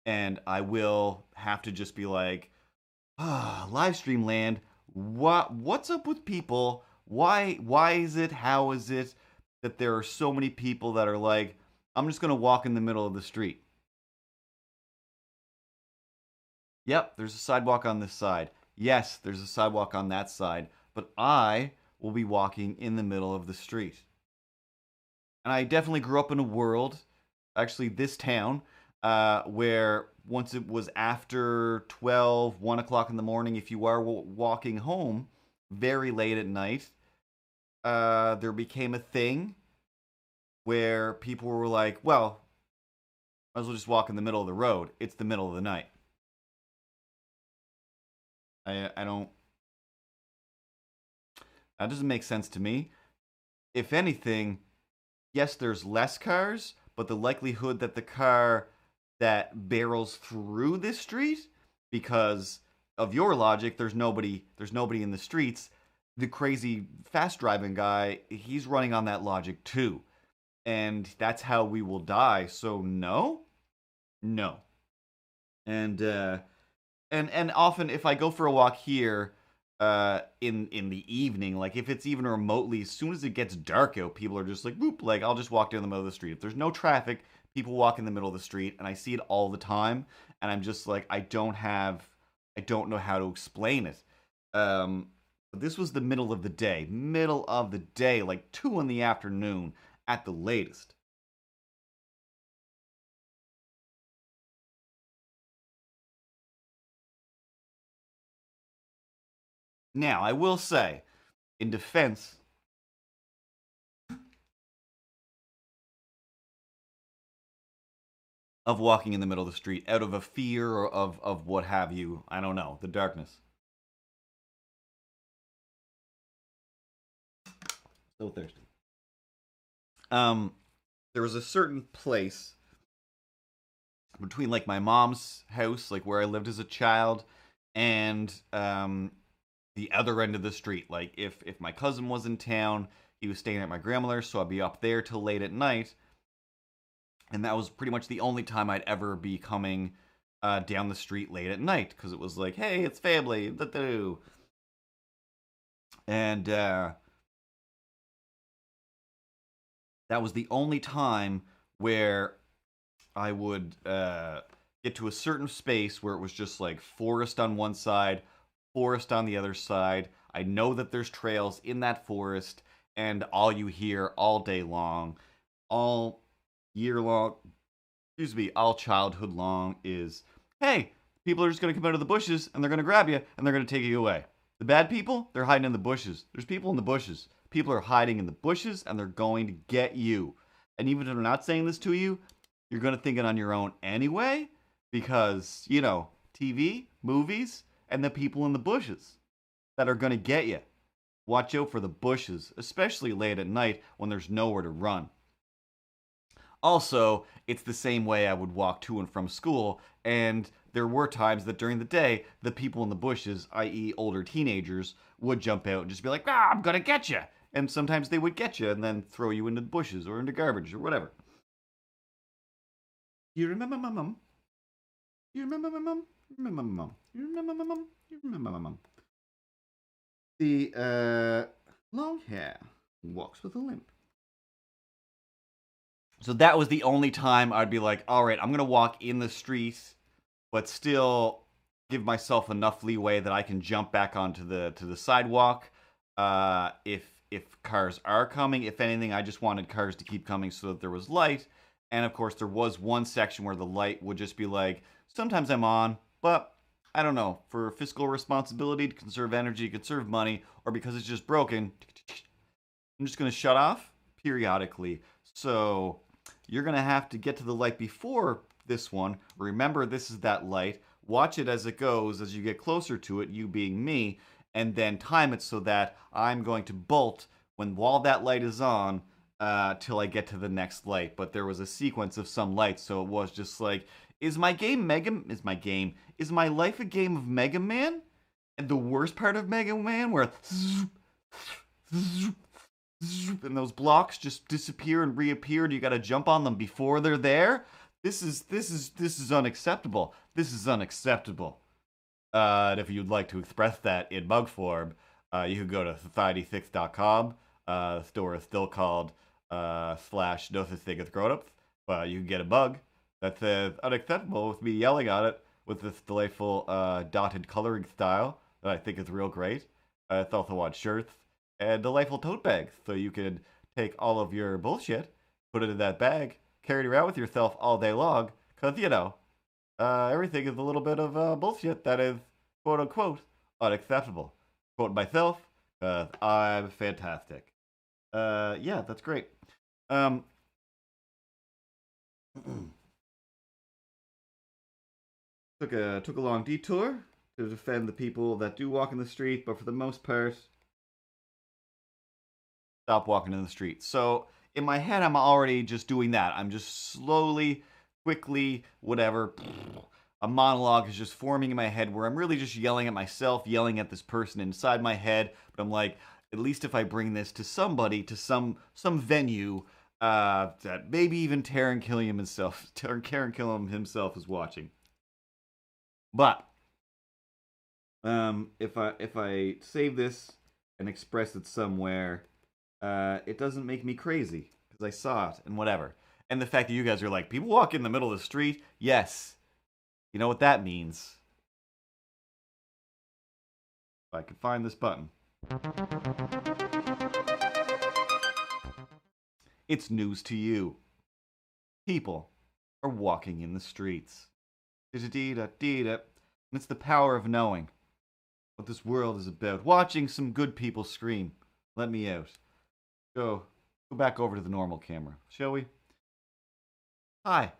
and I will have to just be like, live stream land, what's up with people? Why is it, how is it that there are so many people that are like, I'm just going to walk in the middle of the street? Yep, there's a sidewalk on this side. Yes, there's a sidewalk on that side, but I will be walking in the middle of the street. And I definitely grew up in a world, actually this town, where once it was after 12, 1 o'clock in the morning, if you are walking home very late at night, there became a thing where people were like, well, might as well just walk in the middle of the road. It's the middle of the night. I don't... That doesn't make sense to me. If anything, yes, there's less cars, but the likelihood that the car that barrels through this street, because of your logic, there's nobody in the streets. The crazy fast driving guy, he's running on that logic too. And that's how we will die. So no. And often if I go for a walk here in the evening, like if it's even remotely, as soon as it gets dark out, people are just like, boop, like I'll just walk down the middle of the street. If there's no traffic, people walk in the middle of the street, and I see it all the time, and I'm just like, I don't know how to explain it. But this was the middle of the day, like 2 in the afternoon at the latest. Now, I will say, in defense of walking in the middle of the street, out of a fear of what have you, I don't know, the darkness. So thirsty. There was a certain place between like my mom's house, like where I lived as a child, and the other end of the street. Like if my cousin was in town, he was staying at my grandmother's, so I'd be up there till late at night. And that was pretty much the only time I'd ever be coming down the street late at night, because it was like, hey, it's family, and that was the only time where I would get to a certain space where it was just like forest on one side, forest on the other side. I know that there's trails in that forest, and all you hear all day long, all year long, all childhood long is, hey, people are just going to come out of the bushes, and they're going to grab you, and they're going to take you away. The bad people, they're hiding in the bushes. There's people in the bushes. People are hiding in the bushes, and they're going to get you. And even if I'm not saying this to you, you're going to think it on your own anyway, because, TV, movies, and the people in the bushes that are going to get you. Watch out for the bushes, especially late at night when there's nowhere to run. Also, it's the same way I would walk to and from school, and there were times that during the day, the people in the bushes, i.e. older teenagers, would jump out and just be like, I'm going to get you. And sometimes they would get you and then throw you into the bushes or into garbage or whatever. You remember my mum? You remember my mum? You remember my mum? You remember my mum? You remember my mum? The long hair walks with a limp. So that was the only time I'd be like, all right, I'm going to walk in the street but still give myself enough leeway that I can jump back onto the sidewalk. If cars are coming, if anything, I just wanted cars to keep coming so that there was light. And of course, there was one section where the light would just be like, sometimes I'm on, but I don't know, for fiscal responsibility, to conserve energy, conserve money, or because it's just broken, I'm just going to shut off periodically. So you're going to have to get to the light before this one. Remember, this is that light. Watch it as it goes, as you get closer to it, you being me, and then time it so that I'm going to bolt while that light is on till I get to the next light. But there was a sequence of some lights, so it was just like, is my life a game of Mega Man? And the worst part of Mega Man, where and those blocks just disappear and reappear, and you got to jump on them before they're there. This is unacceptable. This is unacceptable. And if you'd like to express that in mug form, you could go to society6.com. The store is still called slash no such thing as grown-ups. You can get a mug that says unacceptable with me yelling on it with this delightful dotted coloring style that I think is real great. It's also on shirts and delightful tote bags, so you can take all of your bullshit, put it in that bag, carry it around with yourself all day long, because, you know, everything is a little bit of bullshit that is, quote unquote, unacceptable. Quote myself, I'm fantastic. Yeah, that's great. Took a long detour to defend the people that do walk in the street, but for the most part, stop walking in the street. So in my head, I'm already just doing that. I'm just slowly, quickly, whatever. A monologue is just forming in my head where I'm really just yelling at myself, yelling at this person inside my head. But I'm like, at least if I bring this to somebody, to some venue, that maybe even Taron Killam himself is watching. But if I save this and express it somewhere, it doesn't make me crazy because I saw it and whatever. And the fact that you guys are like, people walk in the middle of the street, yes, you know what that means. If I can find this button. It's news to you. People are walking in the streets. And it's the power of knowing what this world is about. Watching some good people scream. Let me out. Go back over to the normal camera, shall we? Hi.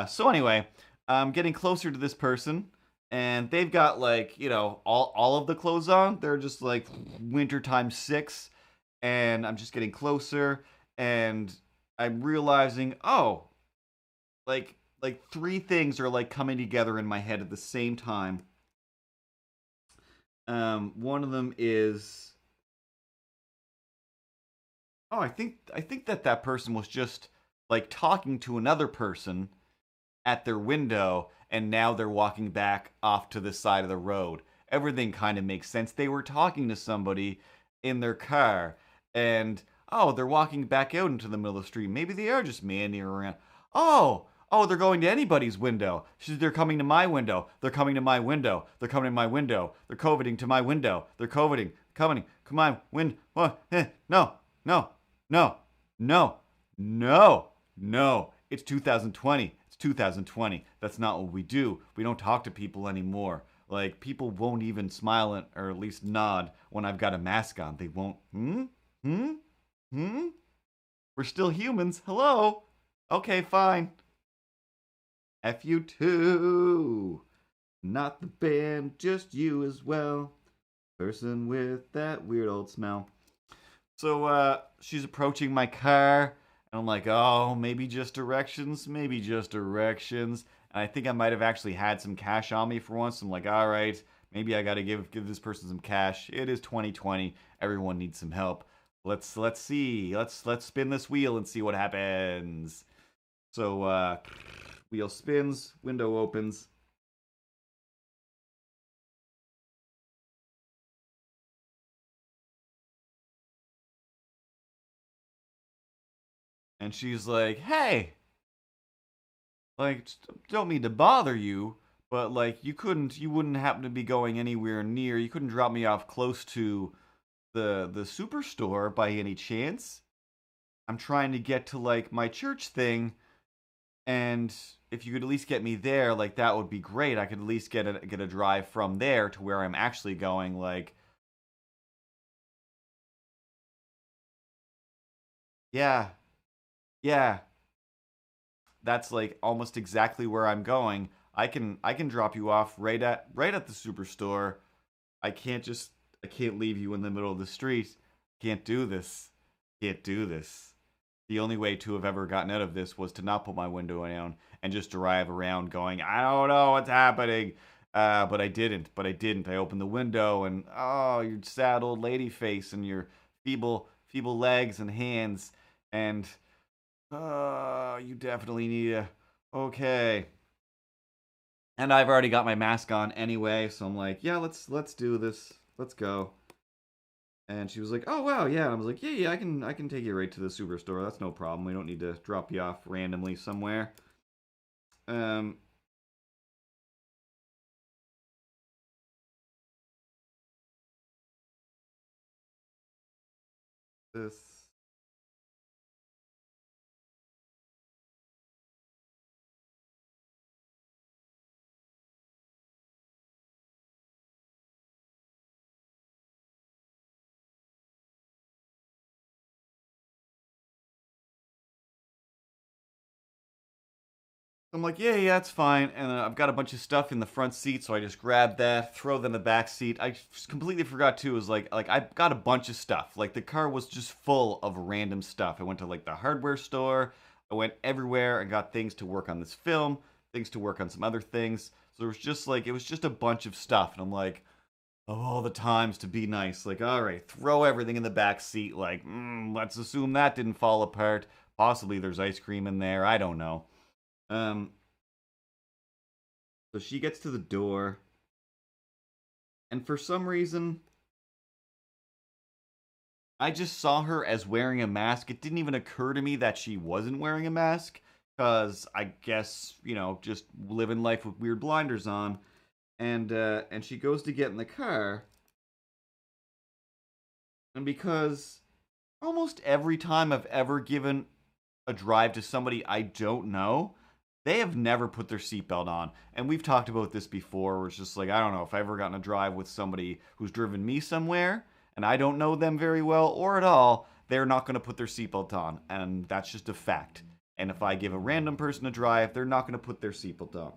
So anyway, I'm getting closer to this person, and they've got, like, you know, all of the clothes on. They're just like winter times 6, and I'm just getting closer, and I'm realizing, oh, like 3 things are like coming together in my head at the same time. One of them is, oh, I think that person was just like talking to another person at their window, and now they're walking back off to the side of the road. Everything kind of makes sense. They were talking to somebody in their car, and oh, they're walking back out into the middle of the street. Maybe they are just meandering around. Oh, they're going to anybody's window. They're coming to my window. They're coming to my window. They're coming to my window. They're coveting to my window. They're coveting. Coming. Come on. No. No. No. No. No. No. It's 2020. It's 2020. That's not what we do. We don't talk to people anymore. Like, people won't even smile or at least nod when I've got a mask on. They won't. We're still humans. Hello? Okay, fine. F you too. Not the band, just you as well. Person with that weird old smell. So she's approaching my car, and I'm like, oh, maybe just directions, maybe just directions. And I think I might have actually had some cash on me for once. I'm like, all right, maybe I got to give this person some cash. It is 2020. Everyone needs some help. Let's see. Let's spin this wheel and see what happens. So wheel spins, window opens. And she's like, hey, Like, don't mean to bother you, but like you wouldn't happen to be going anywhere near. You couldn't drop me off close to the superstore by any chance? I'm trying to get to like my church thing, and if you could at least get me there, like that would be great. I could at least get a drive from there to where I'm actually going. Like, yeah, yeah, that's like almost exactly where I'm going. I can drop you off right at the superstore. I can't just I can't leave you in the middle of the street. Can't do this. Can't do this. The only way to have ever gotten out of this was to not put my window down and just drive around going, I don't know what's happening. But I didn't. But I didn't. I opened the window and oh, your sad old lady face and your feeble legs and hands and you definitely need a okay. And I've already got my mask on anyway, so I'm like, yeah, let's do this. Let's go. And she was like, "Oh wow, yeah." And I was like, "Yeah, I can take you right to the superstore. That's no problem. We don't need to drop you off randomly somewhere." Um, this I'm like, yeah, yeah, it's fine. And I've got a bunch of stuff in the front seat, so I just grabbed that, throw them in the back seat. I just completely forgot too. Is like I got a bunch of stuff. Like the car was just full of random stuff. I went to like the hardware store. I went everywhere and got things to work on this film, things to work on some other things. So it was just a bunch of stuff, and I'm like, of all the times to be nice, like, all right, throw everything in the back seat. Like, let's assume that didn't fall apart. Possibly there's ice cream in there. I don't know. Um, So she gets to the door, and for some reason, I just saw her as wearing a mask. It didn't even occur to me that she wasn't wearing a mask, because I guess, just living life with weird blinders on. And she goes to get in the car, and because almost every time I've ever given a drive to somebody I don't know, they have never put their seatbelt on. And we've talked about this before, where it's just like, I don't know, if I ever gotten a drive with somebody who's driven me somewhere and I don't know them very well or at all, they're not going to put their seatbelt on. And that's just a fact. And if I give a random person a drive, they're not going to put their seatbelt on.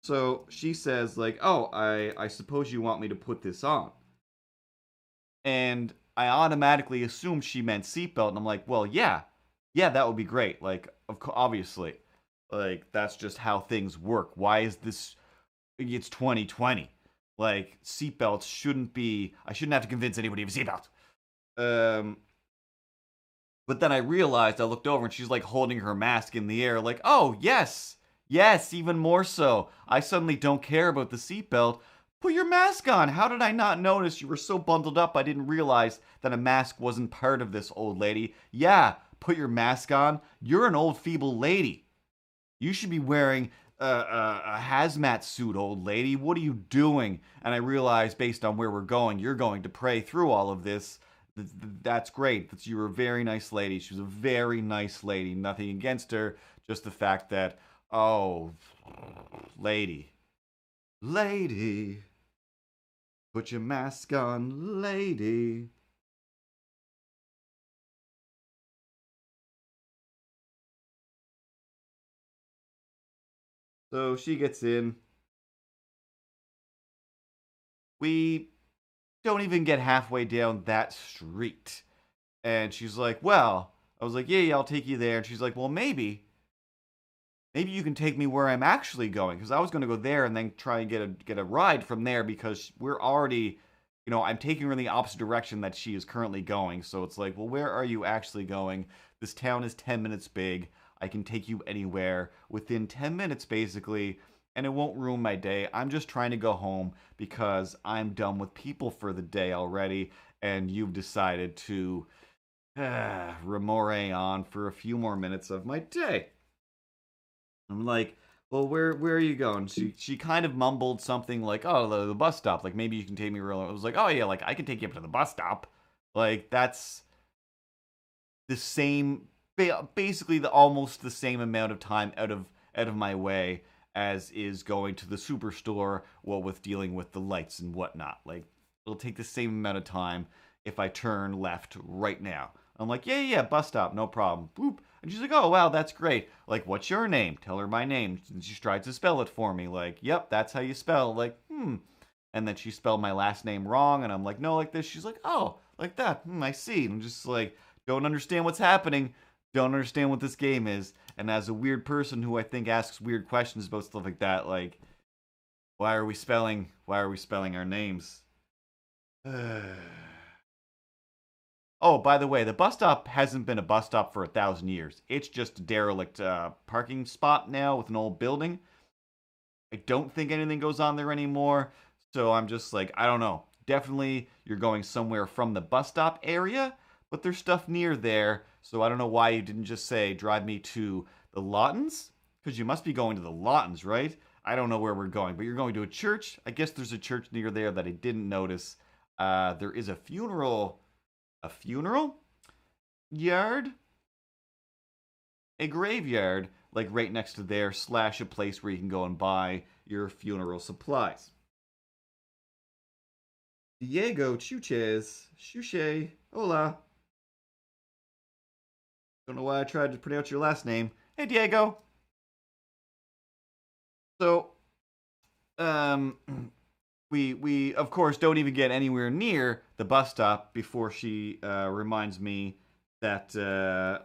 So she says, like, oh, I suppose you want me to put this on. And I automatically assumed she meant seatbelt. And I'm like, well, yeah, yeah, that would be great. Like, obviously. Like, that's just how things work. Why is this? It's 2020. Like, seatbelts shouldn't be. I shouldn't have to convince anybody of a seatbelt. Um, but then I realized, I looked over and she's like holding her mask in the air, like, oh, yes, yes, even more so. I suddenly don't care about the seatbelt. Put your mask on. How did I not notice? You were so bundled up, I didn't realize that a mask wasn't part of this, old lady. Yeah, put your mask on. You're an old, feeble lady. You should be wearing a hazmat suit, old lady. What are you doing? And I realized, based on where we're going, you're going to pray through all of this. That's great. You were a very nice lady. She was a very nice lady. Nothing against her. Just the fact that, oh, lady. Lady. Put your mask on, lady. So she gets in. We don't even get halfway down that street. And she's like, well, I was like, yeah, yeah, I'll take you there. And she's like, well, maybe you can take me where I'm actually going. Because I was going to go there and then try and get a ride from there, because we're already, I'm taking her in the opposite direction that she is currently going. So it's like, well, where are you actually going? This town is 10 minutes big. I can take you anywhere within 10 minutes, basically, and it won't ruin my day. I'm just trying to go home because I'm done with people for the day already, and you've decided to remore on for a few more minutes of my day. I'm like, well, where are you going? She kind of mumbled something like, oh, the bus stop. Like, maybe you can take me real. I was like, oh yeah, like I can take you up to the bus stop. Like that's the same, basically the almost the same amount of time out of my way as is going to the superstore. Well, with dealing with the lights and whatnot. Like it'll take the same amount of time if I turn left right now. I'm like, yeah, bus stop, no problem. Boop. And she's like, oh, wow, that's great. Like, what's your name? Tell her my name. And she tries to spell it for me. Like, yep, that's how you spell. Like, And then she spelled my last name wrong. And I'm like, no, like this. She's like, oh, like that. I see. And I'm just like, don't understand what's happening. Don't understand what this game is. And as a weird person who I think asks weird questions about stuff like that, like, why are we spelling our names? Oh, by the way, the bus stop hasn't been a bus stop for 1,000 years. It's just a derelict parking spot now with an old building. I don't think anything goes on there anymore. So I'm just like, I don't know. Definitely you're going somewhere from the bus stop area, but there's stuff near there. So I don't know why you didn't just say, drive me to the Lawtons? Because you must be going to the Lawtons, right? I don't know where we're going, but you're going to a church. I guess there's a church near there that I didn't notice. There is a funeral yard, a graveyard, like right next to there, / a place where you can go and buy your funeral supplies. Diego Chuches, Chuche, hola. Don't know why I tried to pronounce your last name. Hey, Diego. So, we of course don't even get anywhere near the bus stop before she reminds me that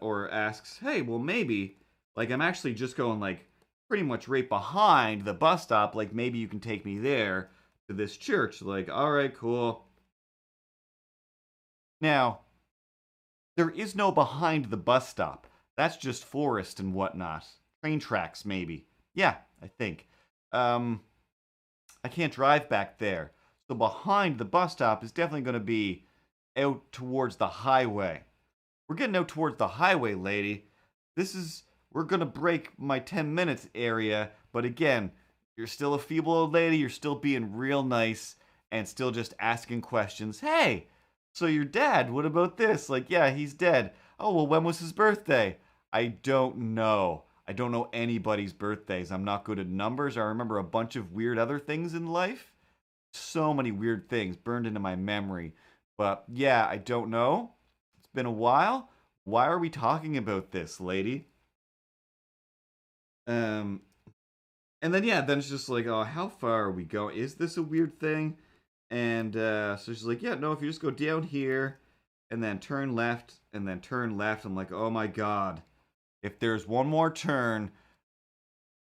or asks, hey, well maybe like I'm actually just going like pretty much right behind the bus stop, like maybe you can take me there to this church. Like, all right, cool. Now there is no behind the bus stop. That's just forest and whatnot. Train tracks, maybe. Yeah, I think. I can't drive back there. So behind the bus stop is definitely going to be out towards the highway. We're getting out towards the highway, lady. We're going to break my 10 minutes area. But again, you're still a feeble old lady. You're still being real nice and still just asking questions. Hey, so your dad, what about this? Like, yeah, he's dead. Oh, well, when was his birthday? I don't know. I don't know anybody's birthdays. I'm not good at numbers. I remember a bunch of weird other things in life. So many weird things burned into my memory. But yeah, I don't know. It's been a while. Why are we talking about this, lady? And then yeah, then it's just like, oh, how far are we going? Is this a weird thing? And so she's like, yeah, no, if you just go down here and then turn left and then turn left. I'm like, oh my God. If there's one more turn,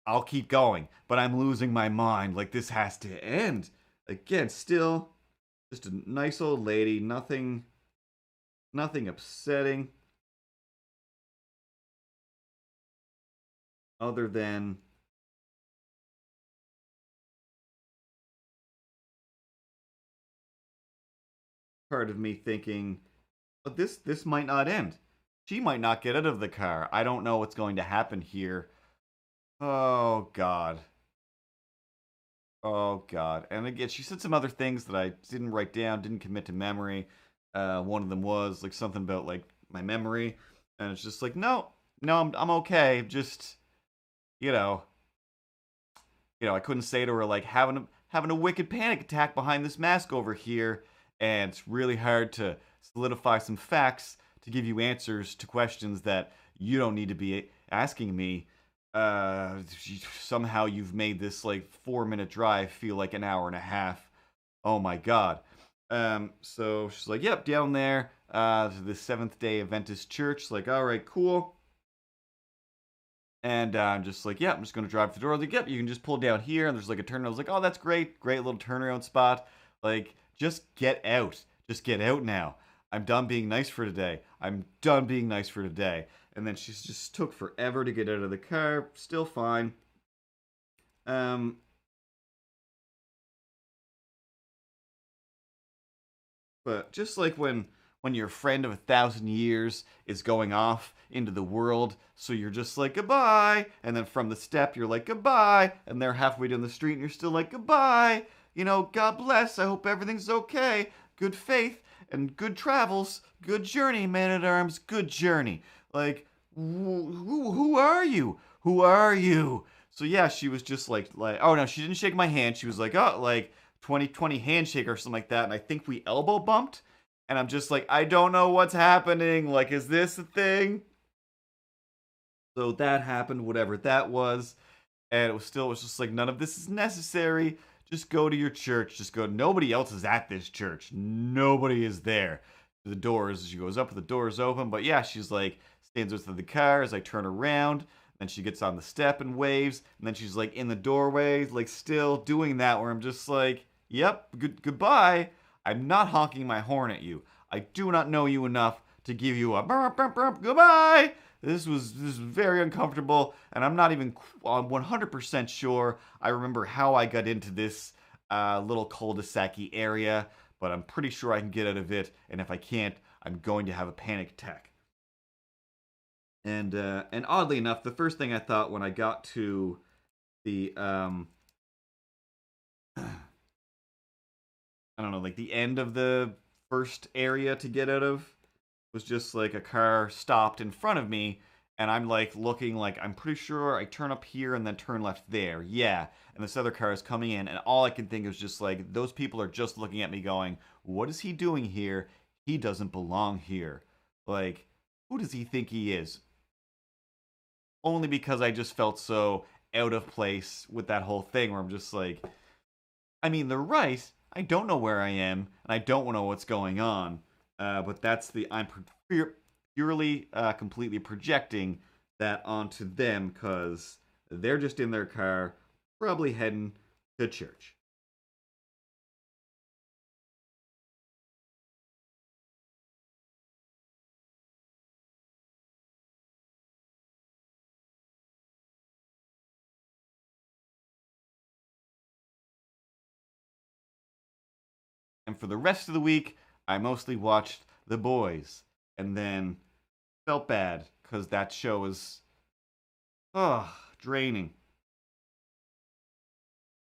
I'll keep going. But I'm losing my mind. Like, this has to end. Again, still just a nice old lady. Nothing upsetting. Other than part of me thinking, but this might not end. She might not get out of the car. I don't know what's going to happen here. Oh God. Oh God. And again, she said some other things that I didn't write down, didn't commit to memory. One of them was like something about like my memory, and it's just like no, I'm okay. Just you know, I couldn't say to her like having a wicked panic attack behind this mask over here, and it's really hard to solidify some facts to give you answers to questions that you don't need to be asking me. Somehow you've made this like 4-minute drive feel like an hour and a half. Oh my God. So she's like, yep, down there, to the Seventh-day Adventist Church. Like, all right, cool. And I'm just like, yeah, I'm just going to drive to the door. Like, yep, you can just pull down here. And there's like a turn. I was like, oh, that's great. Great little turnaround spot. Like, just get out. Just get out now. I'm done being nice for today. I'm done being nice for today. And then she just took forever to get out of the car. Still fine. But just like when when your friend of 1,000 years is going off into the world, so you're just like goodbye, and then from the step you're like goodbye, and they're halfway down the street and you're still like goodbye. You know, God bless, I hope everything's okay. Good faith and good travels. Good journey, man-at-arms, good journey. Like, who are you? Who are you? So yeah, she was just like, oh no, she didn't shake my hand. She was like, oh, like 2020 handshake or something like that. And I think we elbow bumped. And I'm just like, I don't know what's happening. Like, is this a thing? So that happened, whatever that was. And it was just like, none of this is necessary. Just go to your church. Just go. Nobody else is at this church. Nobody is there. The doors, she goes up, the doors open. But yeah, she's like, stands outside the car as I turn around. Then she gets on the step and waves. And then she's like in the doorway, like still doing that, where I'm just like, yep, goodbye. I'm not honking my horn at you. I do not know you enough to give you a burp, burp, burp, goodbye. This was very uncomfortable, and I'm not even 100% sure I remember how I got into this little cul-de-sac-y area, but I'm pretty sure I can get out of it, and if I can't, I'm going to have a panic attack. And oddly enough, the first thing I thought when I got to the I don't know, like the end of the first area to get out of was just like a car stopped in front of me, and I'm like looking like, I'm pretty sure I turn up here and then turn left there. Yeah. And this other car is coming in, and all I can think is just like, those people are just looking at me going, what is he doing here? He doesn't belong here. Like, who does he think he is? Only because I just felt so out of place with that whole thing, where I'm just like, I mean, they're right. I don't know where I am, and I don't know what's going on. But that's I'm purely, completely projecting that onto them, because they're just in their car, probably heading to church. And for the rest of the week, I mostly watched The Boys, and then felt bad, because that show is, draining.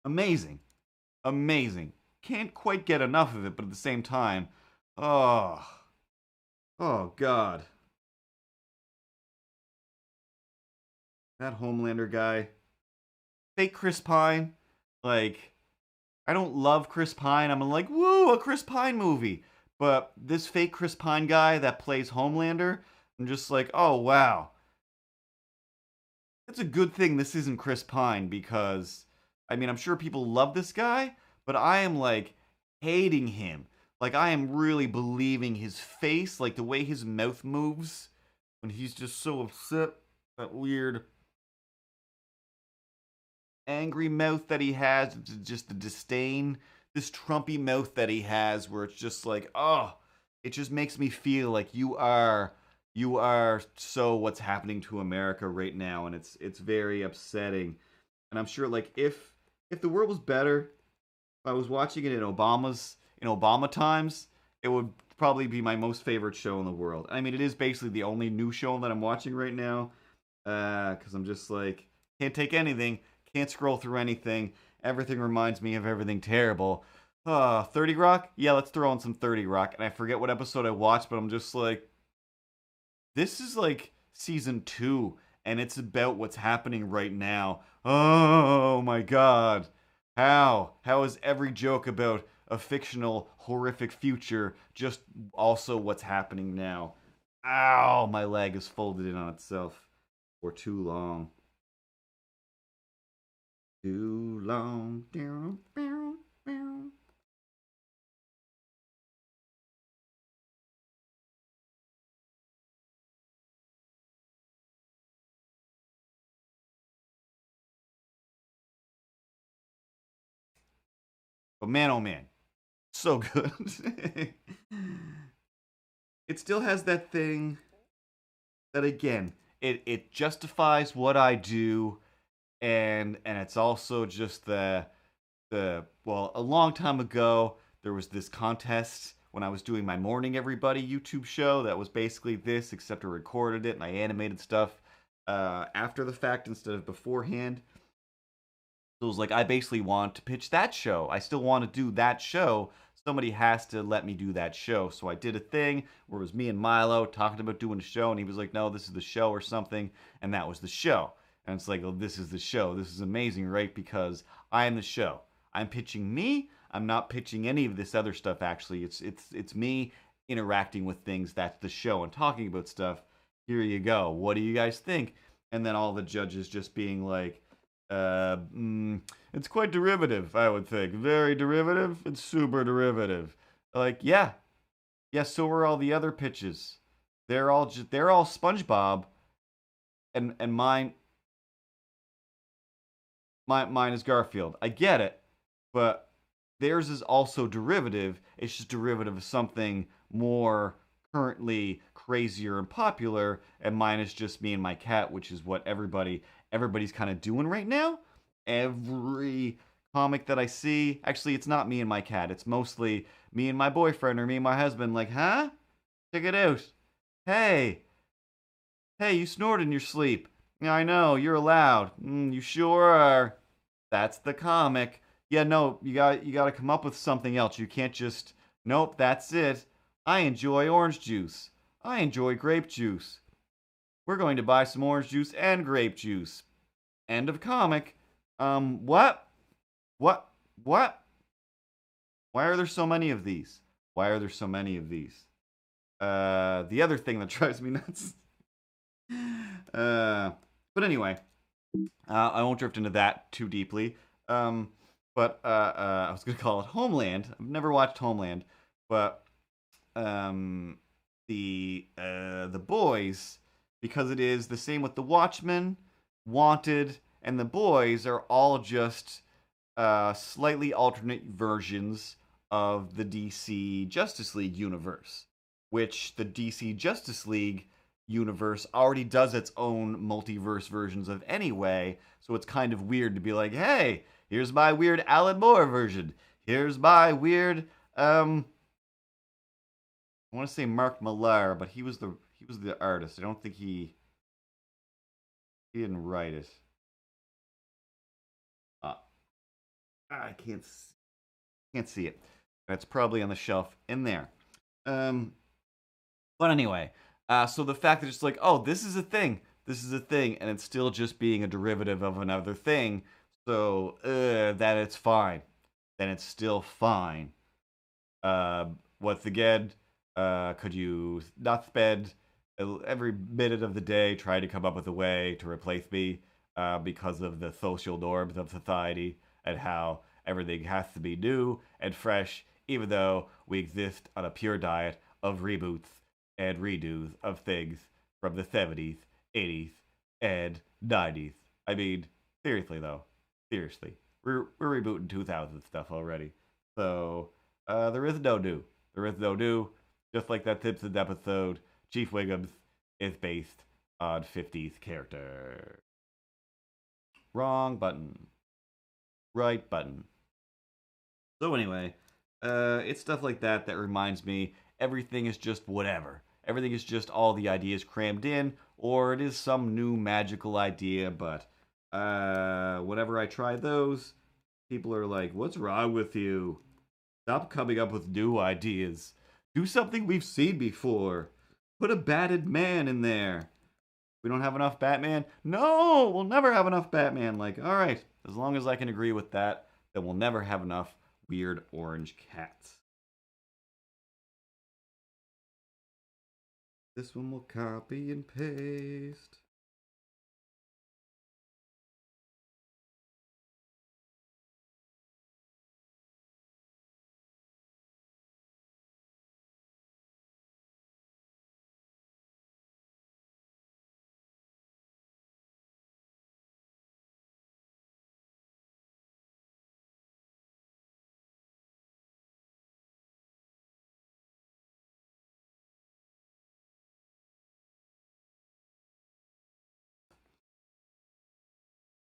Amazing. Amazing. Can't quite get enough of it, but at the same time, oh, oh God. That Homelander guy. Fake Chris Pine. Like, I don't love Chris Pine. I'm like, woo, a Chris Pine movie. But this fake Chris Pine guy that plays Homelander, I'm just like, oh, wow. It's a good thing this isn't Chris Pine, because, I mean, I'm sure people love this guy, but I am, like, hating him. Like, I am really believing his face, like, the way his mouth moves when he's just so upset. That weird angry mouth that he has, just the disdain, this Trumpy mouth that he has, where it's just like, oh, it just makes me feel like you are so what's happening to America right now, and it's very upsetting. And I'm sure, like, if the world was better, if I was watching it in Obama times, it would probably be my most favorite show in the world. I mean, it is basically the only new show that I'm watching right now, because I'm just like, can't take anything. Can't scroll through anything. Everything reminds me of everything terrible. 30 Rock? Yeah, let's throw on some 30 Rock. And I forget what episode I watched, but I'm just like, this is like season 2, and it's about what's happening right now. Oh my God. How is every joke about a fictional, horrific future just also what's happening now? Ow, my leg is folded in on itself for too long. Too long. But man, oh man, so good. It still has that thing that, again, it justifies what I do, and it's also just well, a long time ago there was this contest when I was doing my Morning Everybody YouTube show. That was basically this, except I recorded it and I animated stuff after the fact instead of beforehand. So it was like, I basically want to pitch that show. I still want to do that show. Somebody has to let me do that show. So I did a thing where it was me and Milo talking about doing a show, and he was like, no, this is the show or something. And that was the show. And it's like, oh, this is the show. This is amazing, right? Because I am the show. I'm pitching me. I'm not pitching any of this other stuff, actually. It's me interacting with things. That's the show and talking about stuff. Here you go. What do you guys think? And then all the judges just being like, it's quite derivative, I would think. Very derivative. It's super derivative. Like, yeah, so are all the other pitches. They're all SpongeBob, and mine is Garfield. I get it, but theirs is also derivative. It's just derivative of something more currently crazier and popular, and mine is just me and my cat, which is what everybody's kind of doing right now. Every comic that I see, actually, it's not me and my cat. It's mostly me and my boyfriend or me and my husband. Like, huh? Check it out. Hey, you snored in your sleep. Yeah, I know. You're allowed. You sure are. That's the comic. Yeah, no, you got to come up with something else. You can't just. Nope, that's it. I enjoy orange juice. I enjoy grape juice. We're going to buy some orange juice and grape juice. End of comic. What? What? What? Why are there so many of these? Why are there so many of these? The other thing that drives me nuts. But anyway, I won't drift into that too deeply. But I was gonna call it Homeland. I've never watched Homeland, but the boys, because it is the same with the Watchmen, Wanted, and the boys are all just slightly alternate versions of the DC Justice League universe, which the DC Justice League universe already does its own multiverse versions of anyway, so it's kind of weird to be like, hey, here's my weird Alan Moore version. Here's my weird I want to say Mark Millar, but he was the artist. I don't think he didn't write it. I can't see it. That's probably on the shelf in there. But anyway, so the fact that it's like, oh, this is a thing, and it's still just being a derivative of another thing, so that it's fine. Then it's still fine. Once again, could you not spend every minute of the day trying to come up with a way to replace me because of the social norms of society and how everything has to be new and fresh, even though we exist on a pure diet of reboots and redos of things from the 70s, 80s, and 90s. I mean, seriously though. Seriously. We're rebooting 2000 stuff already. So, there is no new. There is no new. Just like that Simpsons episode, Chief Wiggums is based on 50s character. Wrong button. Right button. So anyway, it's stuff like that that reminds me everything is just whatever. Everything is just all the ideas crammed in, or it is some new magical idea, but whenever I try those, people are like, what's wrong with you? Stop coming up with new ideas. Do something we've seen before. Put a batted man in there. We don't have enough Batman? No, we'll never have enough Batman. Like, all right, as long as I can agree with that, then we'll never have enough weird orange cats. This one will copy and paste.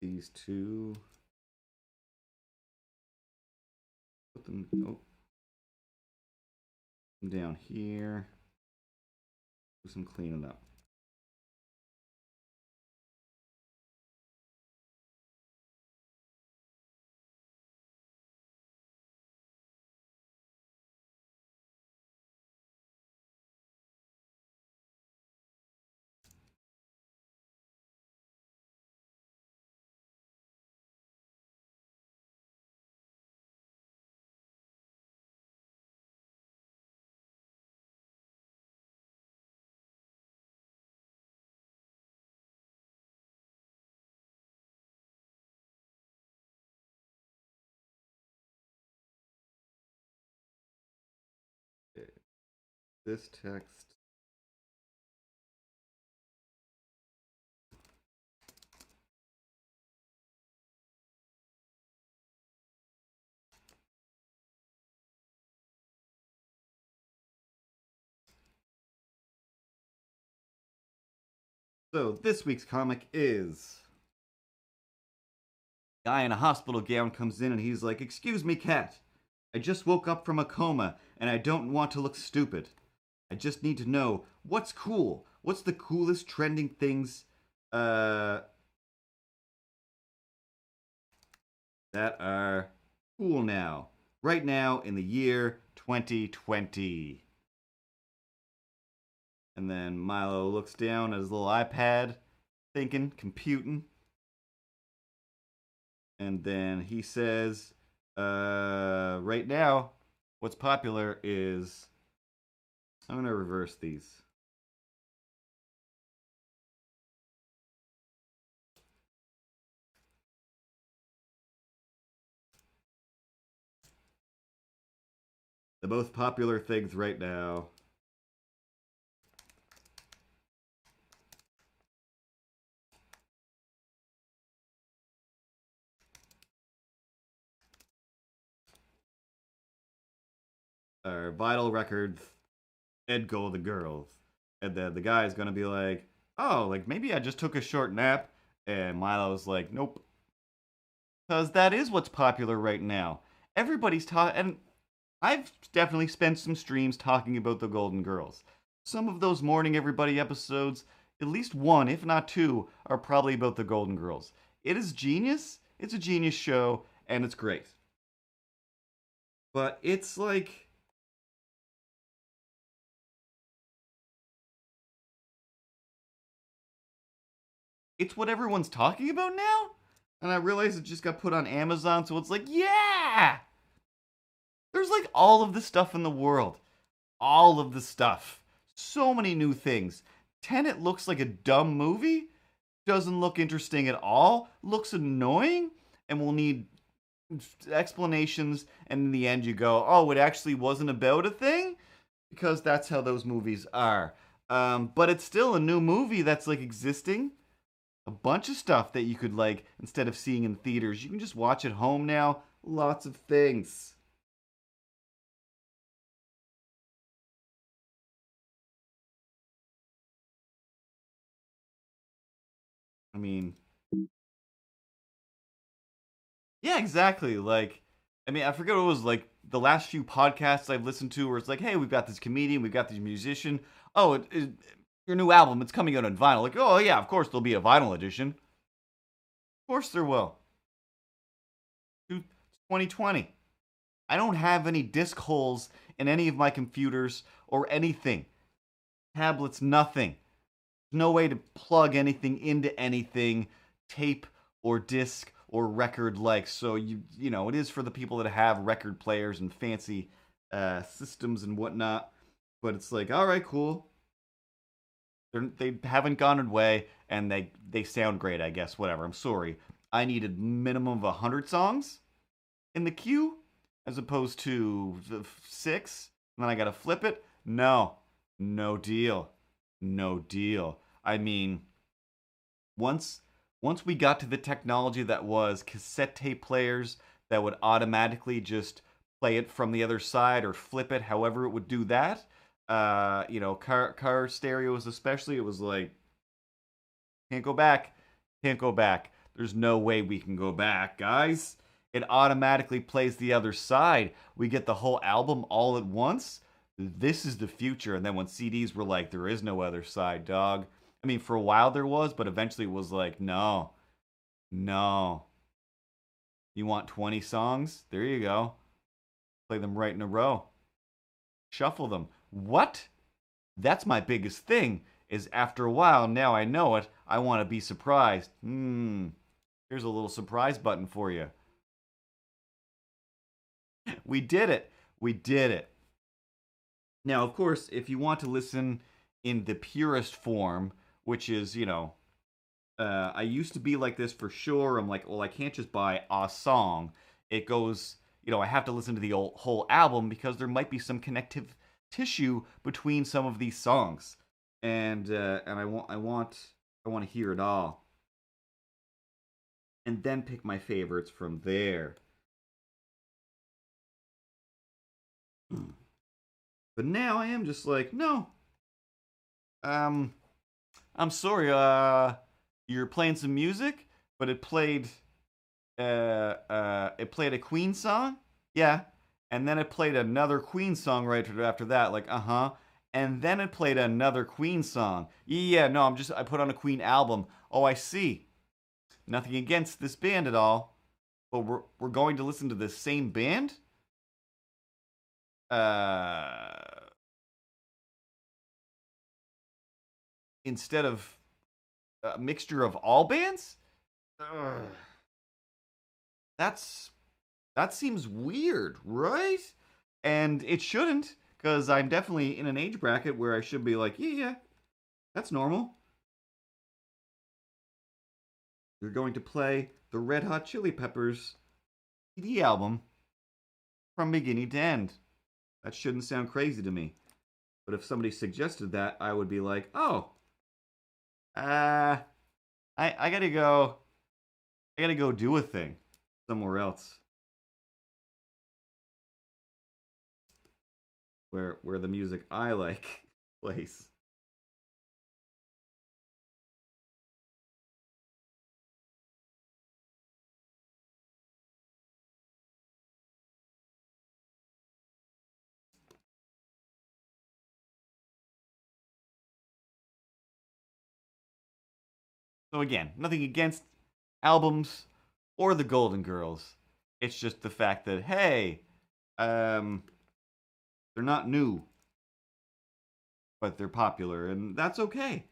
These two. Put them. Oh. Down here. Do some cleaning up. Okay. This text. So this week's comic is guy in a hospital gown comes in and he's like, "Excuse me, cat. I just woke up from a coma and I don't want to look stupid. I just need to know what's cool. What's the coolest trending things that are cool now, right now in the year 2020." And then Milo looks down at his little iPad, thinking, computing. And then he says, right now, what's popular is... I'm going to reverse these. The most popular things right now are Vital Records, Ed Go the Girls. And then the guy's gonna be like, "Oh, like maybe I just took a short nap." And Milo's like, "Nope." Because that is what's popular right now. Everybody's talking, and I've definitely spent some streams talking about the Golden Girls. Some of those Morning Everybody episodes, at least one, if not two, are probably about the Golden Girls. It is genius. It's a genius show, and it's great. But it's like... it's what everyone's talking about now? And I realized it just got put on Amazon, so it's like, yeah! There's like all of the stuff in the world. All of the stuff. So many new things. Tenet looks like a dumb movie. Doesn't look interesting at all. Looks annoying. And will need explanations. And in the end you go, oh, it actually wasn't about a thing? Because that's how those movies are. But it's still a new movie that's like existing. A bunch of stuff that you could like, instead of seeing in theaters, you can just watch at home now. Lots of things. I mean, yeah, exactly. Like, I mean, I forget what it was like the last few podcasts I've listened to where it's like, hey, we've got this comedian, we've got this musician. Oh, your new album, it's coming out on vinyl. Like, oh, yeah, of course there'll be a vinyl edition. Of course there will. 2020. I don't have any disc holes in any of my computers or anything. Tablets, nothing. No way to plug anything into anything, tape or disc or record like. So you know it is for the people that have record players and fancy systems and whatnot. But it's like, all right, cool. They haven't gone away, and they sound great. I guess whatever. I'm sorry. I needed minimum of 100 songs in the queue as opposed to 6. And then I gotta flip it. No, no deal. No deal. I mean, once we got to the technology that was cassette tape players that would automatically just play it from the other side or flip it, however it would do that. You know, car stereos especially, it was like, can't go back, can't go back. There's no way we can go back, guys. It automatically plays the other side. We get the whole album all at once. This is the future. And then when CDs were like, there is no other side, dog. I mean, for a while there was, but eventually it was like, no, no. You want 20 songs? There you go. Play them right in a row. Shuffle them. What? That's my biggest thing, is after a while, now I know it, I want to be surprised. Here's a little surprise button for you. We did it. We did it. Now, of course, if you want to listen in the purest form, which is, I used to be like this for sure. I'm like, well, I can't just buy a song. It goes, I have to listen to the whole album because there might be some connective tissue between some of these songs, and I want to hear it all, and then pick my favorites from there. But now I am just like, no. I'm sorry, you're playing some music, but it played a Queen song? Yeah. And then it played another Queen song right after that, like, and then it played another Queen song. Yeah, no, I put on a Queen album. Oh, I see. Nothing against this band at all, but we're going to listen to the same band? Instead of a mixture of all bands? That seems weird, right? And it shouldn't, because I'm definitely in an age bracket where I should be like, yeah, that's normal. You're going to play the Red Hot Chili Peppers CD album from beginning to end. That shouldn't sound crazy to me. But if somebody suggested that, I would be like, oh, I gotta go. I gotta go do a thing somewhere else. Where the music I like plays. So again, nothing against albums or the Golden Girls. It's just the fact that, hey, they're not new, but they're popular, and that's okay.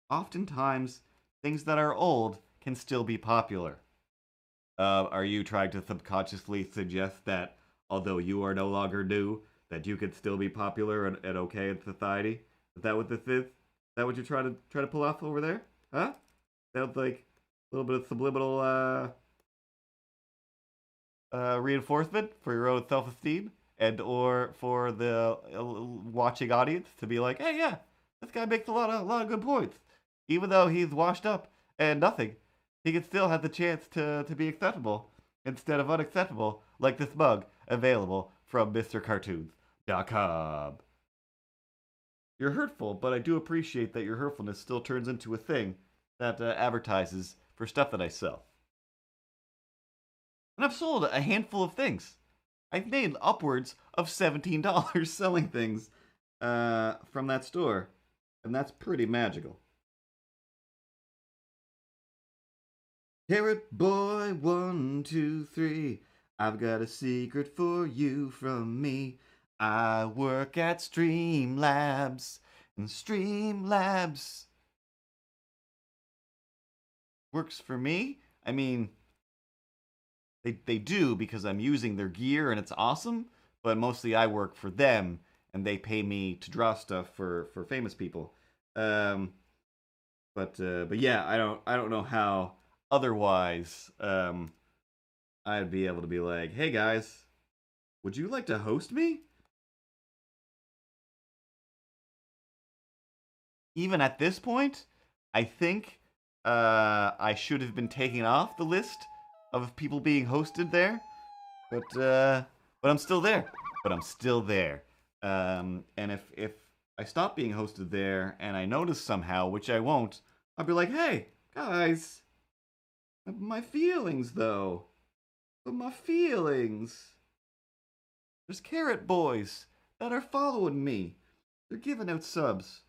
Oftentimes, things that are old can still be popular. Are you trying to subconsciously suggest that, although you are no longer new, that you could still be popular and okay in society? Is that what this is? Is that what you're trying to pull off over there? Huh? Sounds like a little bit of subliminal reinforcement for your own self-esteem, and or for the watching audience to be like, hey, yeah, this guy makes a lot of good points, even though he's washed up and nothing. He can still have the chance to be acceptable instead of unacceptable, like this mug available from MrCurtoons.com. You're hurtful, but I do appreciate that your hurtfulness still turns into a thing that advertises for stuff that I sell. And I've sold a handful of things. I've made upwards of $17 selling things from that store. And that's pretty magical. Carrot boy, 1, 2, 3. I've got a secret for you from me. I work at Streamlabs, and Streamlabs works for me. I mean, they do because I'm using their gear and it's awesome, but mostly I work for them and they pay me to draw stuff for famous people. But yeah, I don't know how otherwise I'd be able to be like, hey guys, would you like to host me? Even at this point, I think I should have been taken off the list of people being hosted there, but I'm still there. But I'm still there. And if I stop being hosted there and I notice somehow, which I won't, I'll be like, hey guys, my feelings though, but my feelings. There's carrot boys. that are following me. They're giving out subs,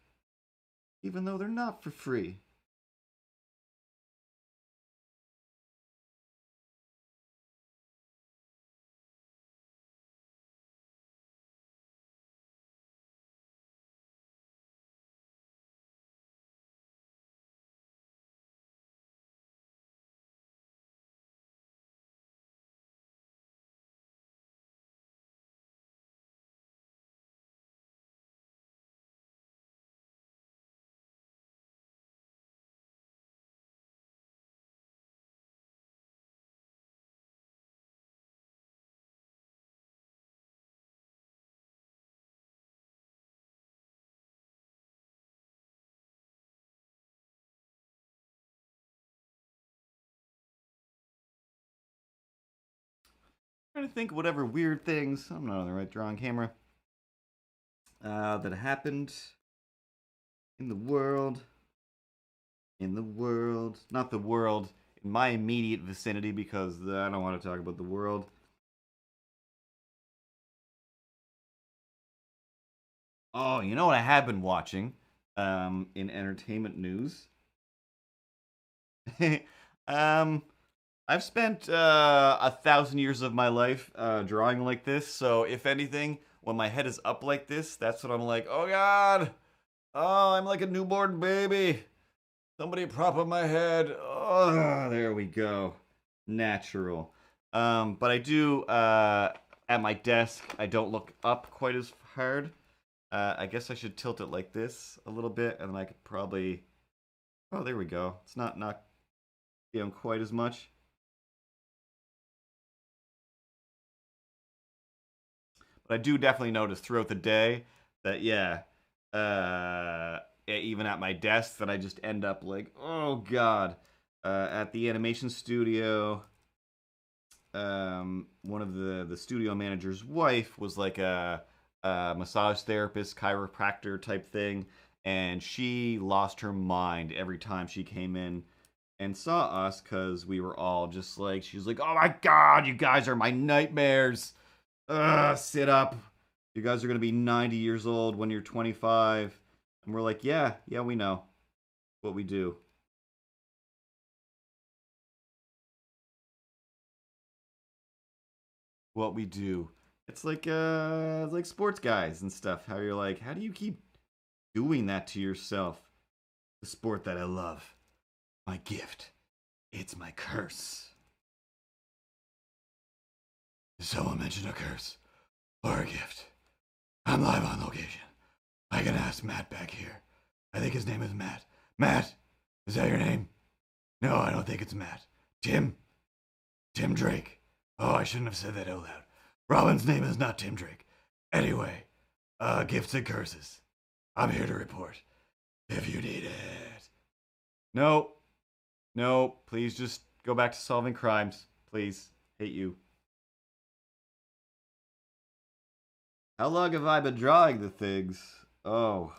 even though they're not for free. Trying to think whatever weird things, I'm not on the right drawing camera, that happened in the world. Not the world, in my immediate vicinity, because I don't want to talk about the world. Oh, you know what I have been watching in entertainment news? um, I've spent 1,000 years of my life drawing like this, so if anything, when my head is up like this, that's when I'm like, oh god, oh, I'm like a newborn baby. Somebody prop up my head. Oh, there we go. Natural. But I do, at my desk, I don't look up quite as hard. I guess I should tilt it like this a little bit, and then I could probably... Oh, there we go. It's not down quite as much. But I do definitely notice throughout the day that, yeah, even at my desk, that I just end up like, oh god. At the animation studio, one of the studio manager's wife was like a massage therapist, chiropractor type thing, and she lost her mind every time she came in and saw us, because we were all just like, she was like, oh my god, you guys are my nightmares. Sit up. You guys are going to be 90 years old when you're 25. And we're like, yeah, we know what we do. What we do. It's like sports guys and stuff. How you're like, how do you keep doing that to yourself? The sport that I love. My gift. It's my curse. Did someone mention a curse? Or a gift? I'm live on location. I can ask Matt back here. I think his name is Matt. Matt! Is that your name? No, I don't think it's Matt. Tim? Tim Drake. Oh, I shouldn't have said that out loud. Robin's name is not Tim Drake. Anyway, gifts and curses. I'm here to report. If you need it. No. No, please just go back to solving crimes. Please. Hate you. How long have I been drawing the things? Oh.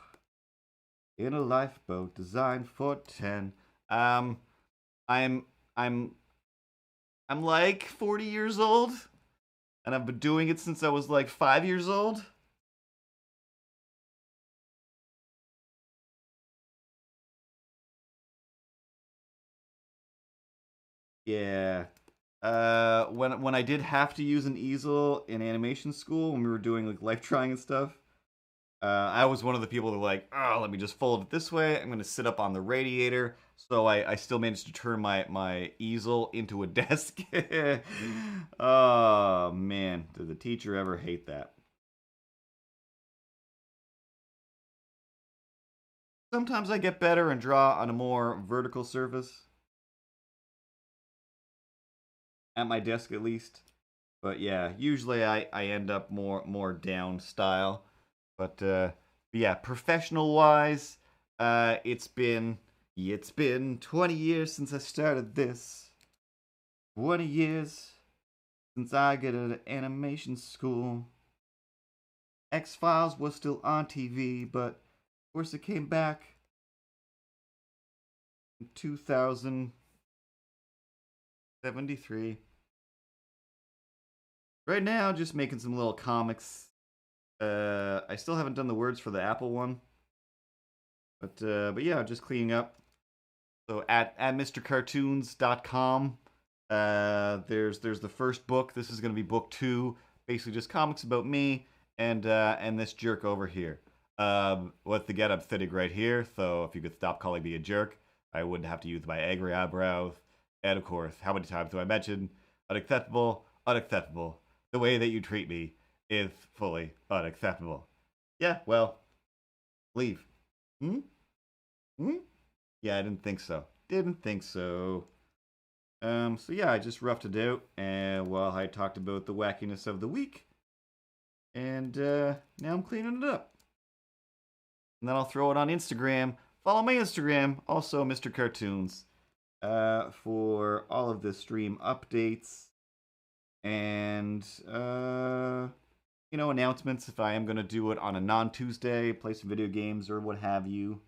In a lifeboat designed for 10. I'm I'm like 40 years old, and I've been doing it since I was like 5 years old. Yeah. When I did have to use an easel in animation school when we were doing like life drawing and stuff, I was one of the people that were like, oh, let me just fold it this way. I'm gonna sit up on the radiator. So I still managed to turn my easel into a desk. Oh man, did the teacher ever hate that? Sometimes I get better and draw on a more vertical surface. At my desk at least. But yeah, usually I end up more down style. But yeah, professional wise, it's been 20 years since I started this. 20 years since I got out of animation school. X-Files was still on TV, but of course it came back in 2073. Right now, just making some little comics I still haven't done the words for the Apple one. But yeah, just cleaning up. So at MrCurtoons.com, there's the first book. This is gonna be book 2, basically just comics about me and this jerk over here. What's the get up fitting right here? So if you could stop calling me a jerk, I wouldn't have to use my angry eyebrows. And of course, how many times do I mention unacceptable, unacceptable? The way that you treat me is fully unacceptable. Yeah, well, leave. Hmm? Hmm? Yeah, I didn't think so. Didn't think so. So yeah, I just roughed it out, and while I talked about the wackiness of the week, and now I'm cleaning it up. And then I'll throw it on Instagram. Follow my Instagram, also MrCurtoons, for all of the stream updates and announcements if I am gonna do it on a non-Tuesday, play some video games or what have you.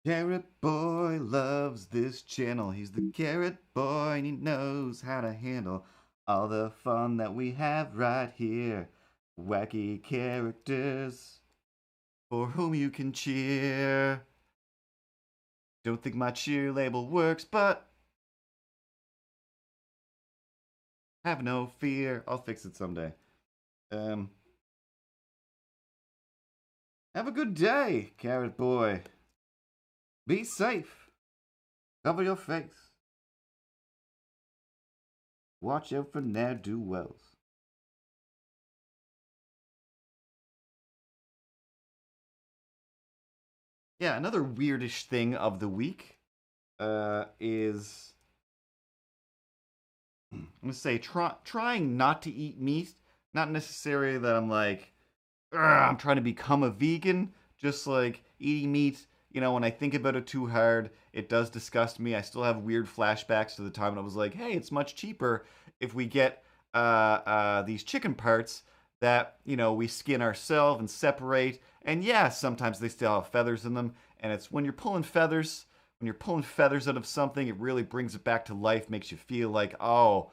Carrot Boy loves this channel. He's the Carrot Boy and he knows how to handle all the fun that we have right here. Wacky characters for whom you can cheer. Don't think my cheer label works, but have no fear. I'll fix it someday. Have a good day, Carrot Boy. Be safe. Cover your face. Watch out for ne'er-do-wells. Yeah, another weirdish thing of the week is, I'm gonna say, trying not to eat meat. Not necessarily that I'm like, I'm trying to become a vegan. Just like eating meat, when I think about it too hard, it does disgust me. I still have weird flashbacks to the time when I was like, hey, it's much cheaper if we get these chicken parts that, we skin ourselves and separate. And yeah, sometimes they still have feathers in them. And it's when you're pulling feathers out of something, it really brings it back to life, makes you feel like, oh,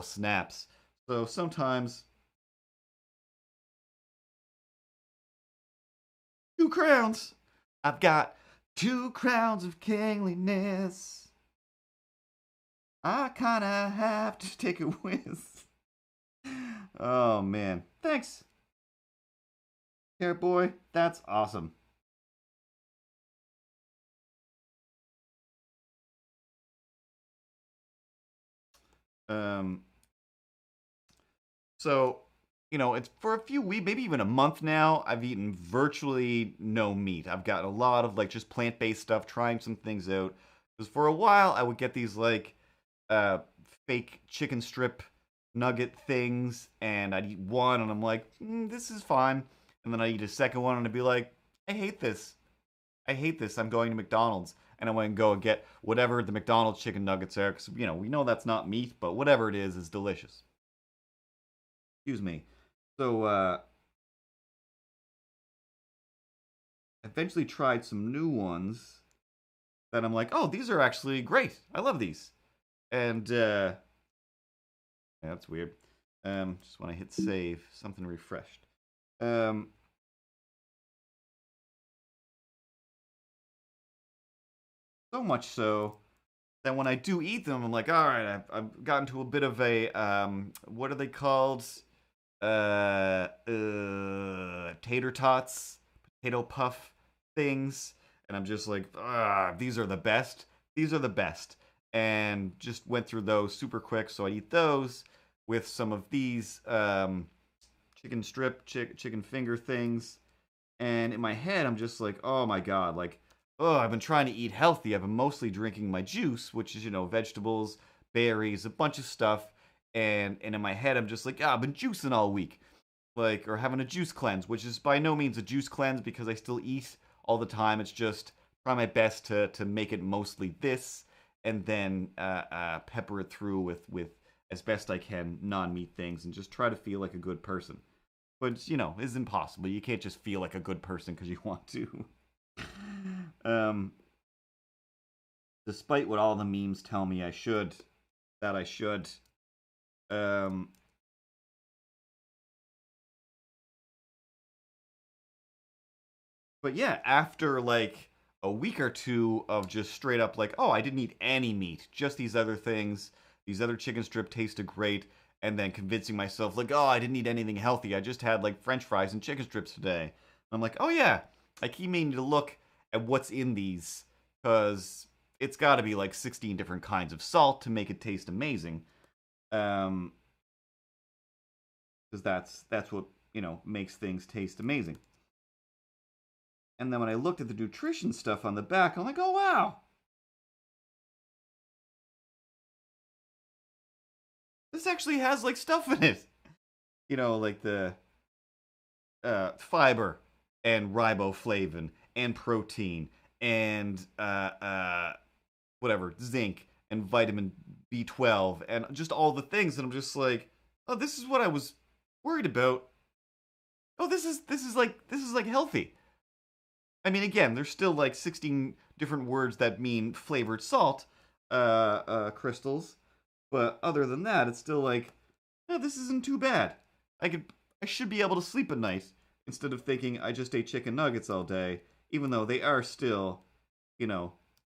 snaps. So sometimes 2 crowns. I've got 2 crowns of kingliness. I kinda have to take a whiz. Oh man. Thanks, Carrot Boy. That's awesome. So, it's for a few weeks, maybe even a month now, I've eaten virtually no meat. I've gotten a lot of like just plant-based stuff, trying some things out. Because for a while, I would get these like fake chicken strip nugget things, and I'd eat one, and I'm like, this is fine. And then I eat a second one, and I'd be like, I hate this. I hate this. I'm going to McDonald's. And I went and go and get whatever the McDonald's chicken nuggets are, because, we know that's not meat, but whatever it is delicious. Excuse me. So, eventually tried some new ones that I'm like, oh, these are actually great. I love these. And, yeah, that's weird. Just when I hit save, something refreshed. So much so that when I do eat them, I'm like, all right, I've gotten to a bit of a, what are they called? Tater tots, potato puff things. And I'm just like, these are the best. These are the best. And just went through those super quick. So I eat those with some of these chicken strip, chicken finger things. And in my head, I'm just like, oh my God, like, I've been trying to eat healthy. I've been mostly drinking my juice, which is, vegetables, berries, a bunch of stuff. and in my head, I'm just like, I've been juicing all week, like, or having a juice cleanse, which is by no means a juice cleanse because I still eat all the time. It's just try my best to make it mostly this, and then pepper it through with as best I can non-meat things, and just try to feel like a good person. But is impossible. You can't just feel like a good person because you want to. um, Despite what all the memes tell me I should, that I should. Um, but yeah, after like a week or two of just straight up like, oh, I didn't eat any meat, just these other things, these other chicken strip tasted great, and then convincing myself like, oh, I didn't eat anything healthy, I just had like French fries and chicken strips today. I'm like, oh yeah, I keep meaning to look at what's in these, because it's got to be like 16 different kinds of salt to make it taste amazing. Because that's what makes things taste amazing. And then when I looked at the nutrition stuff on the back, I'm like, oh wow, this actually has like stuff in it. Like the fiber and riboflavin and protein and whatever, zinc and vitamin B12 and just all the things. And I'm just like, oh, this is what I was worried about. Oh, this is like healthy. I mean, again, there's still like 16 different words that mean flavored salt crystals, but other than that, it's still like, oh, this isn't too bad. I should be able to sleep at night instead of thinking I just ate chicken nuggets all day, even though they are still,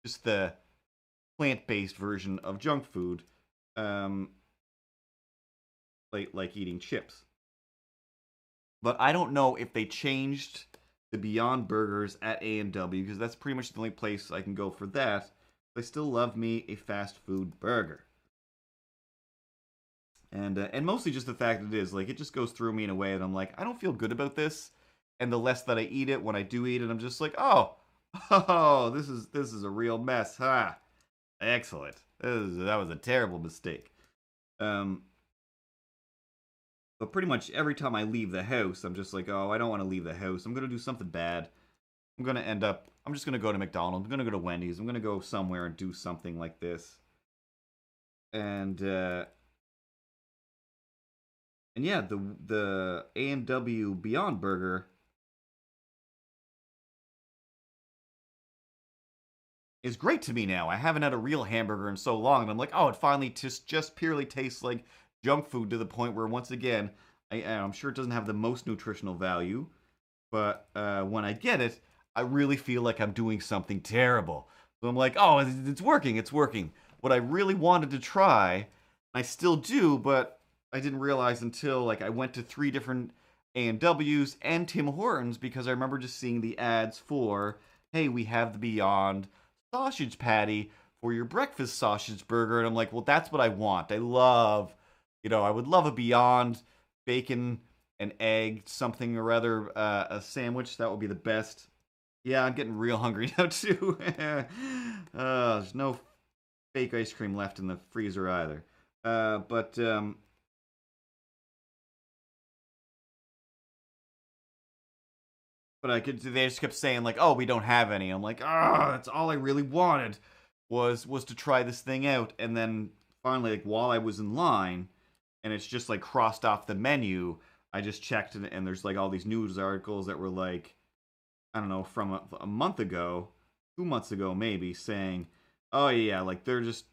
just the plant-based version of junk food, like eating chips. But I don't know if they changed the Beyond Burgers at A&W, because that's pretty much the only place I can go for that. But I still love me a fast food burger. And mostly just the fact that it is, like, it just goes through me in a way that I'm like, I don't feel good about this. And the less that I eat it, when I do eat it, I'm just like, oh, this is a real mess, huh? Excellent. That was a terrible mistake. But pretty much every time I leave the house, I'm just like, oh, I don't want to leave the house. I'm going to do something bad. I'm just going to go to McDonald's. I'm going to go to Wendy's. I'm going to go somewhere and do something like this. And yeah, the A&W Beyond Burger is great to me now. I haven't had a real hamburger in so long, and I'm like, oh, it finally just purely tastes like junk food, to the point where, once again, I'm sure it doesn't have the most nutritional value, but when I get it, I really feel like I'm doing something terrible. So I'm like, oh, it's working, it's working. What I really wanted to try, I still do, but I didn't realize until like I went to 3 different A&Ws and Tim Hortons, because I remember just seeing the ads for, hey, we have the Beyond sausage patty for your breakfast sausage burger, and I'm like, well, that's what I want. I would love a Beyond bacon and egg something or other, a sandwich. That would be the best. Yeah, I'm getting real hungry now too. There's no fake ice cream left in the freezer either. But they just kept saying like, oh, we don't have any. I'm like, that's all I really wanted was to try this thing out. And then finally, like, while I was in line, and it's just like crossed off the menu, I just checked, and there's like all these news articles that were like, I don't know, from a month ago, 2 months ago maybe, saying, oh yeah, like they're just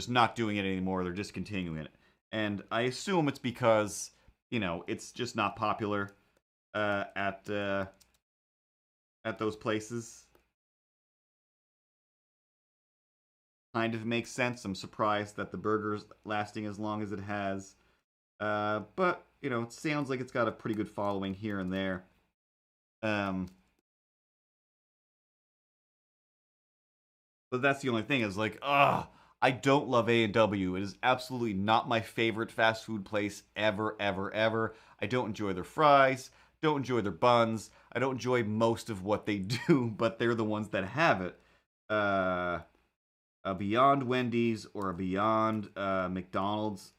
not doing it anymore, they're discontinuing it. And I assume it's because, it's just not popular at those places. Kind of makes sense. I'm surprised that the burger's lasting as long as it has. But, it sounds like it's got a pretty good following here and there. But that's the only thing, is like, I don't love A&W. It is absolutely not my favorite fast food place ever, ever, ever. I don't enjoy their fries, don't enjoy their buns. I don't enjoy most of what they do, but they're the ones that have it. A Beyond Wendy's or a Beyond McDonald's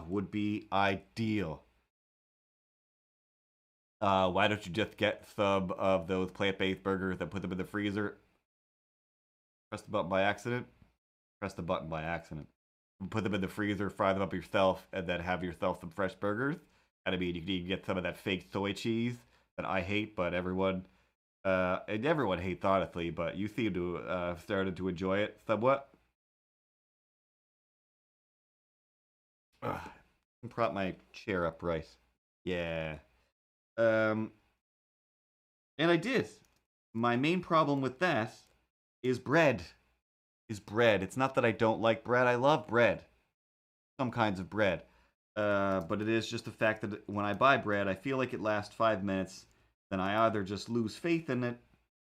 would be ideal. Why don't you just get some of those plant-based burgers and put them in the freezer? Press the button by accident. Press the button by accident. Put them in the freezer, fry them up yourself, and then have yourself some fresh burgers. And I mean, you can get some of that fake soy cheese that I hate, but everyone hates, honestly, but you seem to have started to enjoy it somewhat. Ugh. Prop my chair upright. Yeah. And I did. My main problem with that is bread. It's not that I don't like bread. I love bread. Some kinds of bread. But it is just the fact that when I buy bread, I feel like it lasts 5 minutes. Then I either just lose faith in it,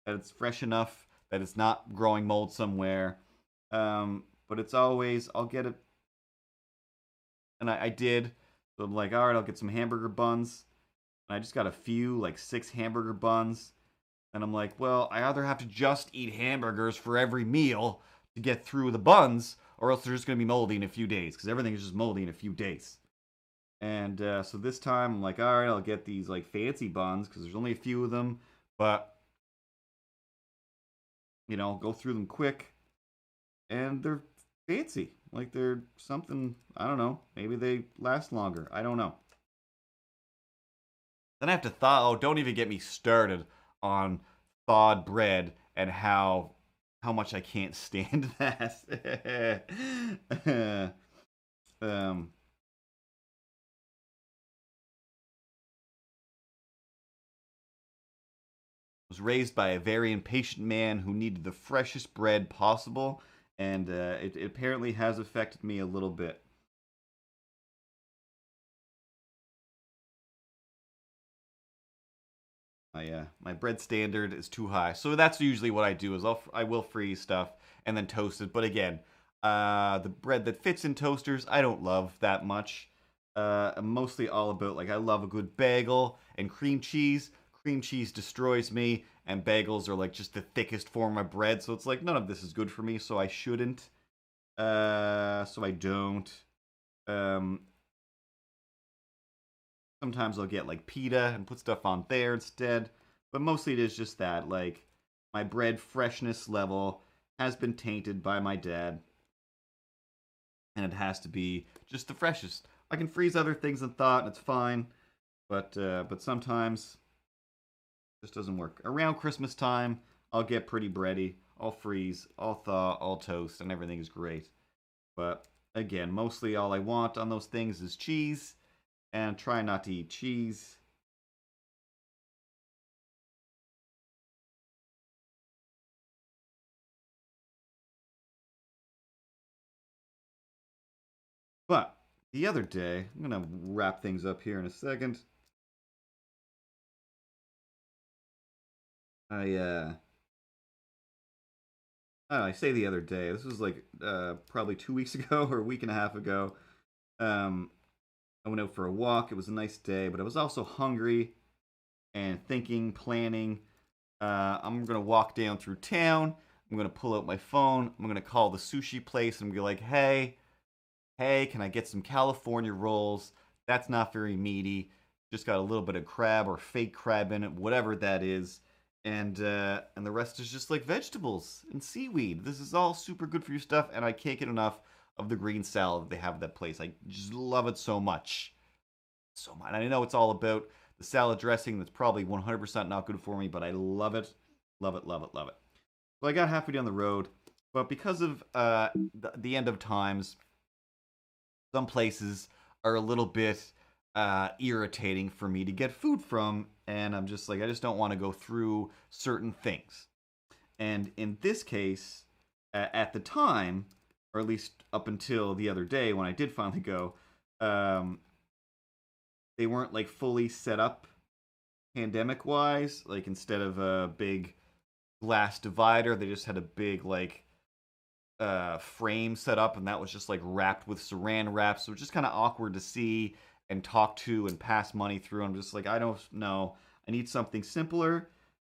that it's fresh enough, that it's not growing mold somewhere. But it's always, I'll get it. And I did. So I'm like, all right, I'll get some hamburger buns. And I just got a few, like 6 hamburger buns. And I'm like, well, I either have to just eat hamburgers for every meal to get through the buns, or else they're just going to be moldy in a few days, because everything is just moldy in a few days. And so this time, I'm like, all right, I'll get these like fancy buns, because there's only a few of them, but, you know, go through them quick, and they're fancy. Like, they're something, I don't know, maybe they last longer. I don't know. Then I have to thaw. Oh, don't even get me started on thawed bread and how much I can't stand that. Was raised by a very impatient man who needed the freshest bread possible, and it apparently has affected me a little bit. My bread standard is too high, so that's usually what I do. Is I will freeze stuff and then toast it. But again, the bread that fits in toasters, I don't love that much. I'm mostly all about, like, I love a good bagel and cream cheese. Cream cheese destroys me, and bagels are like just the thickest form of bread. So it's like none of this is good for me, so I shouldn't. So I don't. Sometimes I'll get like pita and put stuff on there instead. But mostly it is just that, like, my bread freshness level has been tainted by my dad. And it has to be just the freshest. I can freeze other things in thought and it's fine. But sometimes it just doesn't work. Around Christmas time, I'll get pretty bready. I'll freeze, I'll thaw, I'll toast, and everything is great. But again, mostly all I want on those things is cheese. And try not to eat cheese. But the other day, I'm going to wrap things up here in a second. I say the other day. This was like probably 2 weeks ago or a week and a half ago. I went out for a walk. It was a nice day, but I was also hungry and thinking, planning. I'm going to walk down through town. I'm going to pull out my phone. I'm going to call the sushi place and be like, hey, can I get some California rolls? That's not very meaty. Just got a little bit of crab or fake crab in it, whatever that is. And the rest is just like vegetables and seaweed. This is all super good for your stuff, and I can't get enough of the green salad that they have at that place. I just love it so much. So much. I know it's all about the salad dressing that's probably 100% not good for me, but I love it. Love it, love it, love it. So I got halfway down the road, but because of the end of times, some places are a little bit irritating for me to get food from, and I'm just like, I just don't want to go through certain things. And in this case, at the time, or at least up until the other day when I did finally go, they weren't like fully set up pandemic-wise. Like, instead of a big glass divider, they just had a big like frame set up, and that was just like wrapped with saran wrap. So it's just kind of awkward to see and talk to and pass money through. I'm just like, I don't know. I need something simpler.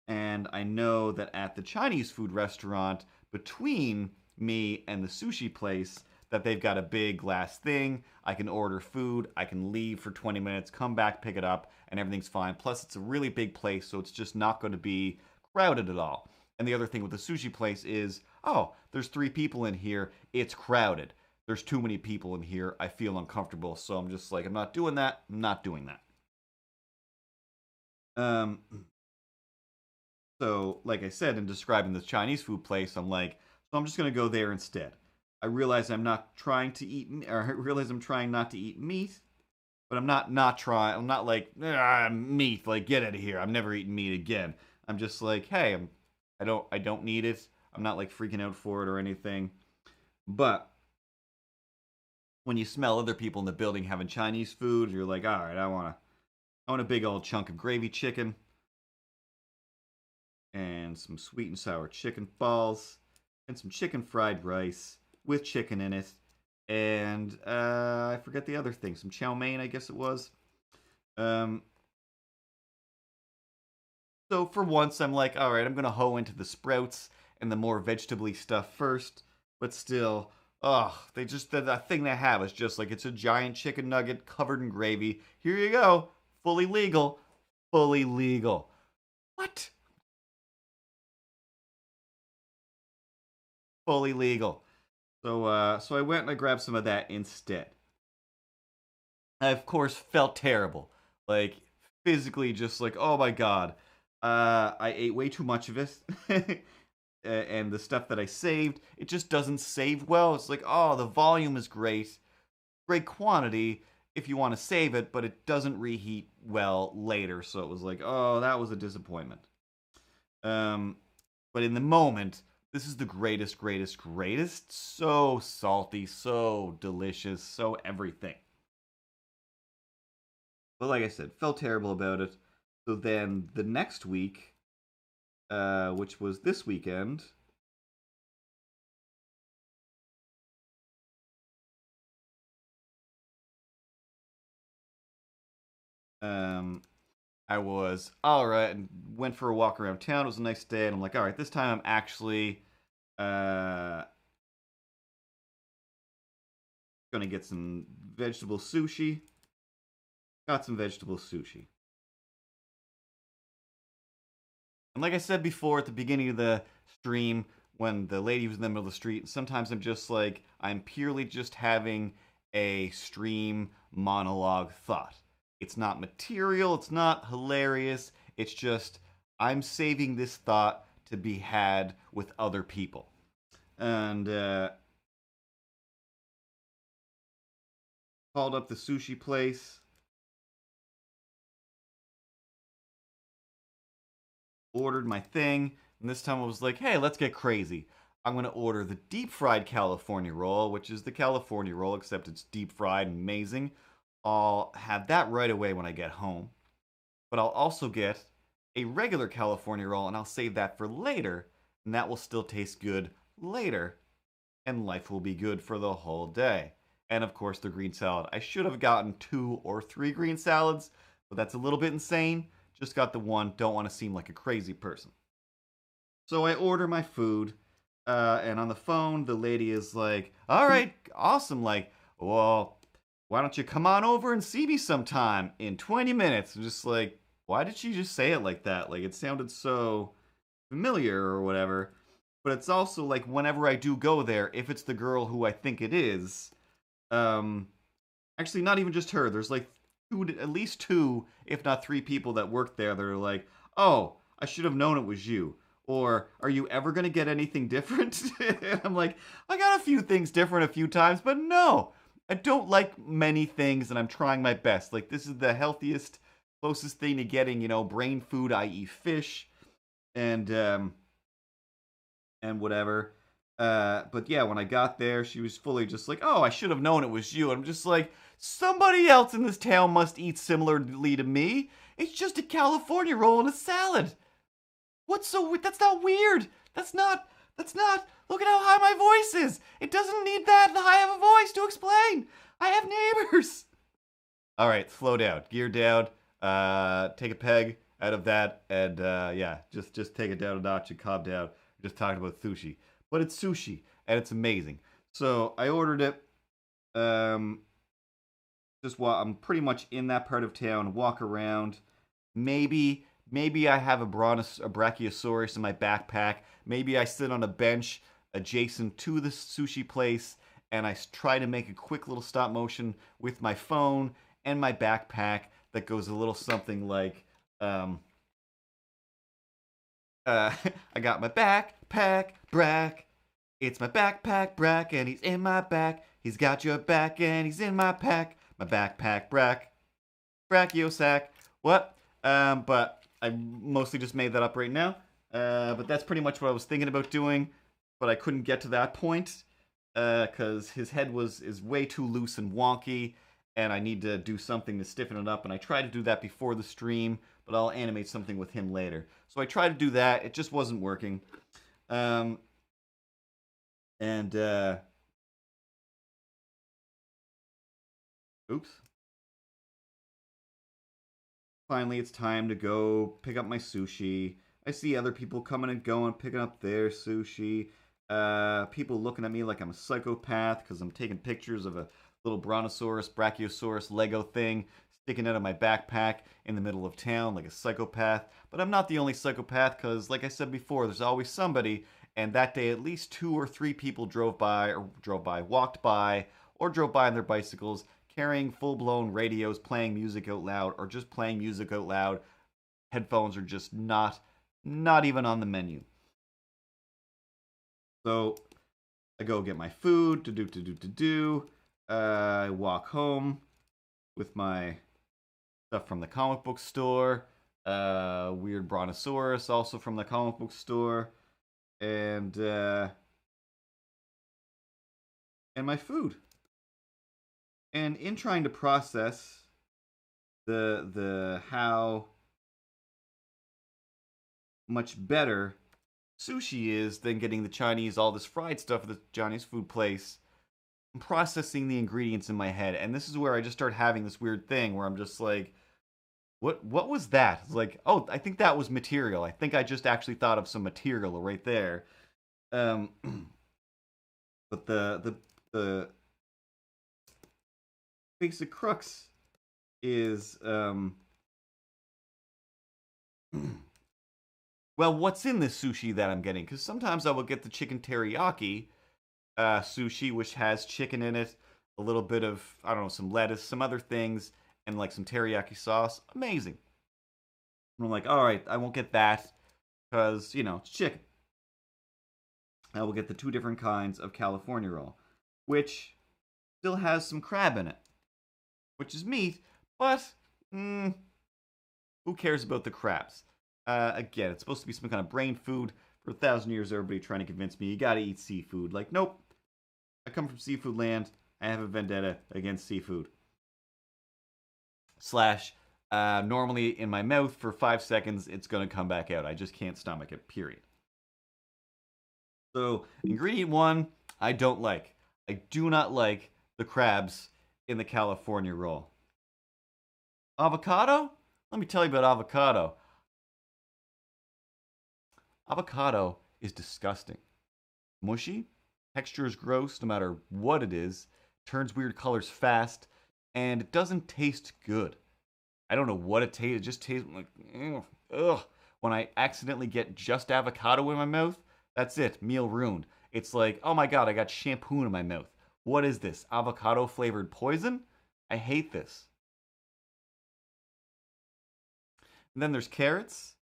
And I know that at the Chinese food restaurant, between me and the sushi place that they've got a big glass thing. I can order food, I can leave for 20 minutes, come back, pick it up, and everything's fine. Plus, it's a really big place, so it's just not going to be crowded at all. And the other thing with the sushi place is, oh, there's 3 people in here, it's crowded. There's too many people in here, I feel uncomfortable, so I'm just like, I'm not doing that, I'm not doing that. So, like I said, in describing the Chinese food place, I'm like, so I'm just going to go there instead. I realize I'm not trying to eat, or I realize I'm trying not to eat meat, but I'm not trying, I'm not like, meat, like, get out of here, I'm never eating meat again. I'm just like, hey, I don't need it. I'm not like freaking out for it or anything. But when you smell other people in the building having Chinese food, you're like, all right, I want a big old chunk of gravy chicken and some sweet and sour chicken balls and some chicken fried rice with chicken in it, and I forget the other thing, some chow mein, I guess it was. So for once, I'm like, all right, I'm gonna hoe into the sprouts and the more vegetable-y stuff first, but still, they just, the thing they have is just like, it's a giant chicken nugget covered in gravy. Here you go, fully legal, fully legal. What? Fully legal. So I went and I grabbed some of that instead. I, of course, felt terrible. Like, physically just like, oh my god. I ate way too much of it. And the stuff that I saved, it just doesn't save well. It's like, oh, the volume is great. Great quantity if you want to save it, but it doesn't reheat well later. So it was like, oh, that was a disappointment. But in the moment, this is the greatest, greatest, greatest. So salty, so delicious, so everything. But like I said, felt terrible about it. So then the next week, which was this weekend, I was all right and went for a walk around town. It was a nice day, and I'm like, all right, this time I'm actually gonna get some vegetable sushi. Got some vegetable sushi. And like I said before at the beginning of the stream, when the lady was in the middle of the street, sometimes I'm just like, I'm purely just having a stream monologue thought. It's not material, it's not hilarious, it's just, I'm saving this thought to be had with other people. And called up the sushi place. Ordered my thing, and this time I was like, hey, let's get crazy. I'm going to order the deep fried California roll, which is the California roll, except it's deep fried and amazing. I'll have that right away when I get home. But I'll also get a regular California roll, and I'll save that for later, and that will still taste good later, and life will be good for the whole day. And of course, the green salad. I should have gotten 2 or 3 green salads, but that's a little bit insane. Just got the one, don't want to seem like a crazy person. So I order my food, and on the phone, the lady is like, all right, awesome, like, well, why don't you come on over and see me sometime in 20 minutes? I'm just like, why did she just say it like that? Like, it sounded so familiar or whatever. But it's also like, whenever I do go there, if it's the girl who I think it is, actually, not even just her, there's like at least 2, if not 3 people that work there that are like, oh, I should have known it was you. Or, are you ever going to get anything different? And I'm like, I got a few things different a few times, but no. I don't like many things, and I'm trying my best. Like, this is the healthiest, closest thing to getting, brain food, i.e. fish, and whatever. But yeah, when I got there, she was fully just like, oh, I should have known it was you. I'm just like, somebody else in this town must eat similarly to me. It's just a California roll and a salad. What's so weird? That's not weird. That's not, look at how high my voice is. It doesn't need that high of a voice to explain. I have neighbors. All right, slow down, gear down, take a peg out of that, and yeah, just take it down a notch and calm down. We're just talking about sushi. but it's sushi and it's amazing. So I ordered it. Just while I'm pretty much in that part of town, walk around. Maybe I have a brachiosaurus in my backpack. Maybe I sit on a bench adjacent to the sushi place and I try to make a quick little stop motion with my phone and my backpack that goes a little something like, I got my backpack, Brack. It's my backpack, Brack, and he's in my back. He's got your back and he's in my pack. My backpack, Brack. Brachiosack. What? But I mostly just made that up right now. But that's pretty much what I was thinking about doing. But I couldn't get to that point. Because his head is way too loose and wonky. And I need to do something to stiffen it up. And I tried to do that before the stream. But I'll animate something with him later. So I tried to do that. It just wasn't working. Oops. Finally, it's time to go pick up my sushi. I see other people coming and going, picking up their sushi. People looking at me like I'm a psychopath because I'm taking pictures of a little brontosaurus, brachiosaurus Lego thing sticking out of my backpack in the middle of town like a psychopath. But I'm not the only psychopath because, like I said before, there's always somebody. And that day, at least 2 or 3 people walked by, or drove by on their bicycles, carrying full-blown radios, playing music out loud, or just playing music out loud. Headphones are just not even on the menu. So I go get my food, I walk home with my stuff from the comic book store, weird brontosaurus also from the comic book store, and my food. And in trying to process the how much better sushi is than getting the Chinese, all this fried stuff at the Chinese food place, I'm processing the ingredients in my head. And this is where I just start having this weird thing where I'm just like, what was that? It's like, oh, I think that was material. I think I just actually thought of some material right there. But the basic crux is well, what's in this sushi that I'm getting? Because sometimes I will get the chicken teriyaki sushi, which has chicken in it, a little bit of, I don't know, some lettuce, some other things, and like some teriyaki sauce. Amazing. And I'm like, all right, I won't get that because, you know, it's chicken. I will get the 2 different kinds of California roll, which still has some crab in it, which is meat, but who cares about the crabs? Again, it's supposed to be some kind of brain food. For 1,000 years, everybody trying to convince me you gotta eat seafood. Like, nope. I come from seafood land. I have a vendetta against seafood. / normally in my mouth for 5 seconds, it's gonna come back out. I just can't stomach it, period. So, ingredient 1, I don't like. I do not like the crabs in the California roll. Avocado? Let me tell you about avocado. Avocado is disgusting. Mushy, texture is gross no matter what it is, turns weird colors fast, and it doesn't taste good. I don't know what it tastes, it just tastes like, ugh. When I accidentally get just avocado in my mouth, that's it, meal ruined. It's like, oh my god, I got shampoo in my mouth. What is this, avocado flavored poison? I hate this. And then there's carrots,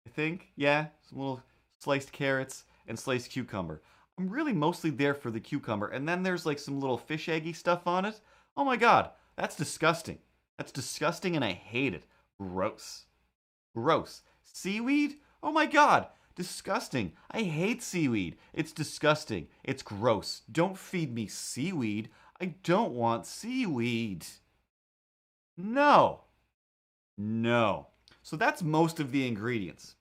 I think. Yeah, some little sliced carrots and sliced cucumber. I'm really mostly there for the cucumber. And then there's like some little fish eggy stuff on it. Oh my god, that's disgusting. That's disgusting and I hate it. Gross. Gross. Seaweed? Oh my god, disgusting. I hate seaweed. It's disgusting. It's gross. Don't feed me seaweed. I don't want seaweed. No. No. So that's most of the ingredients.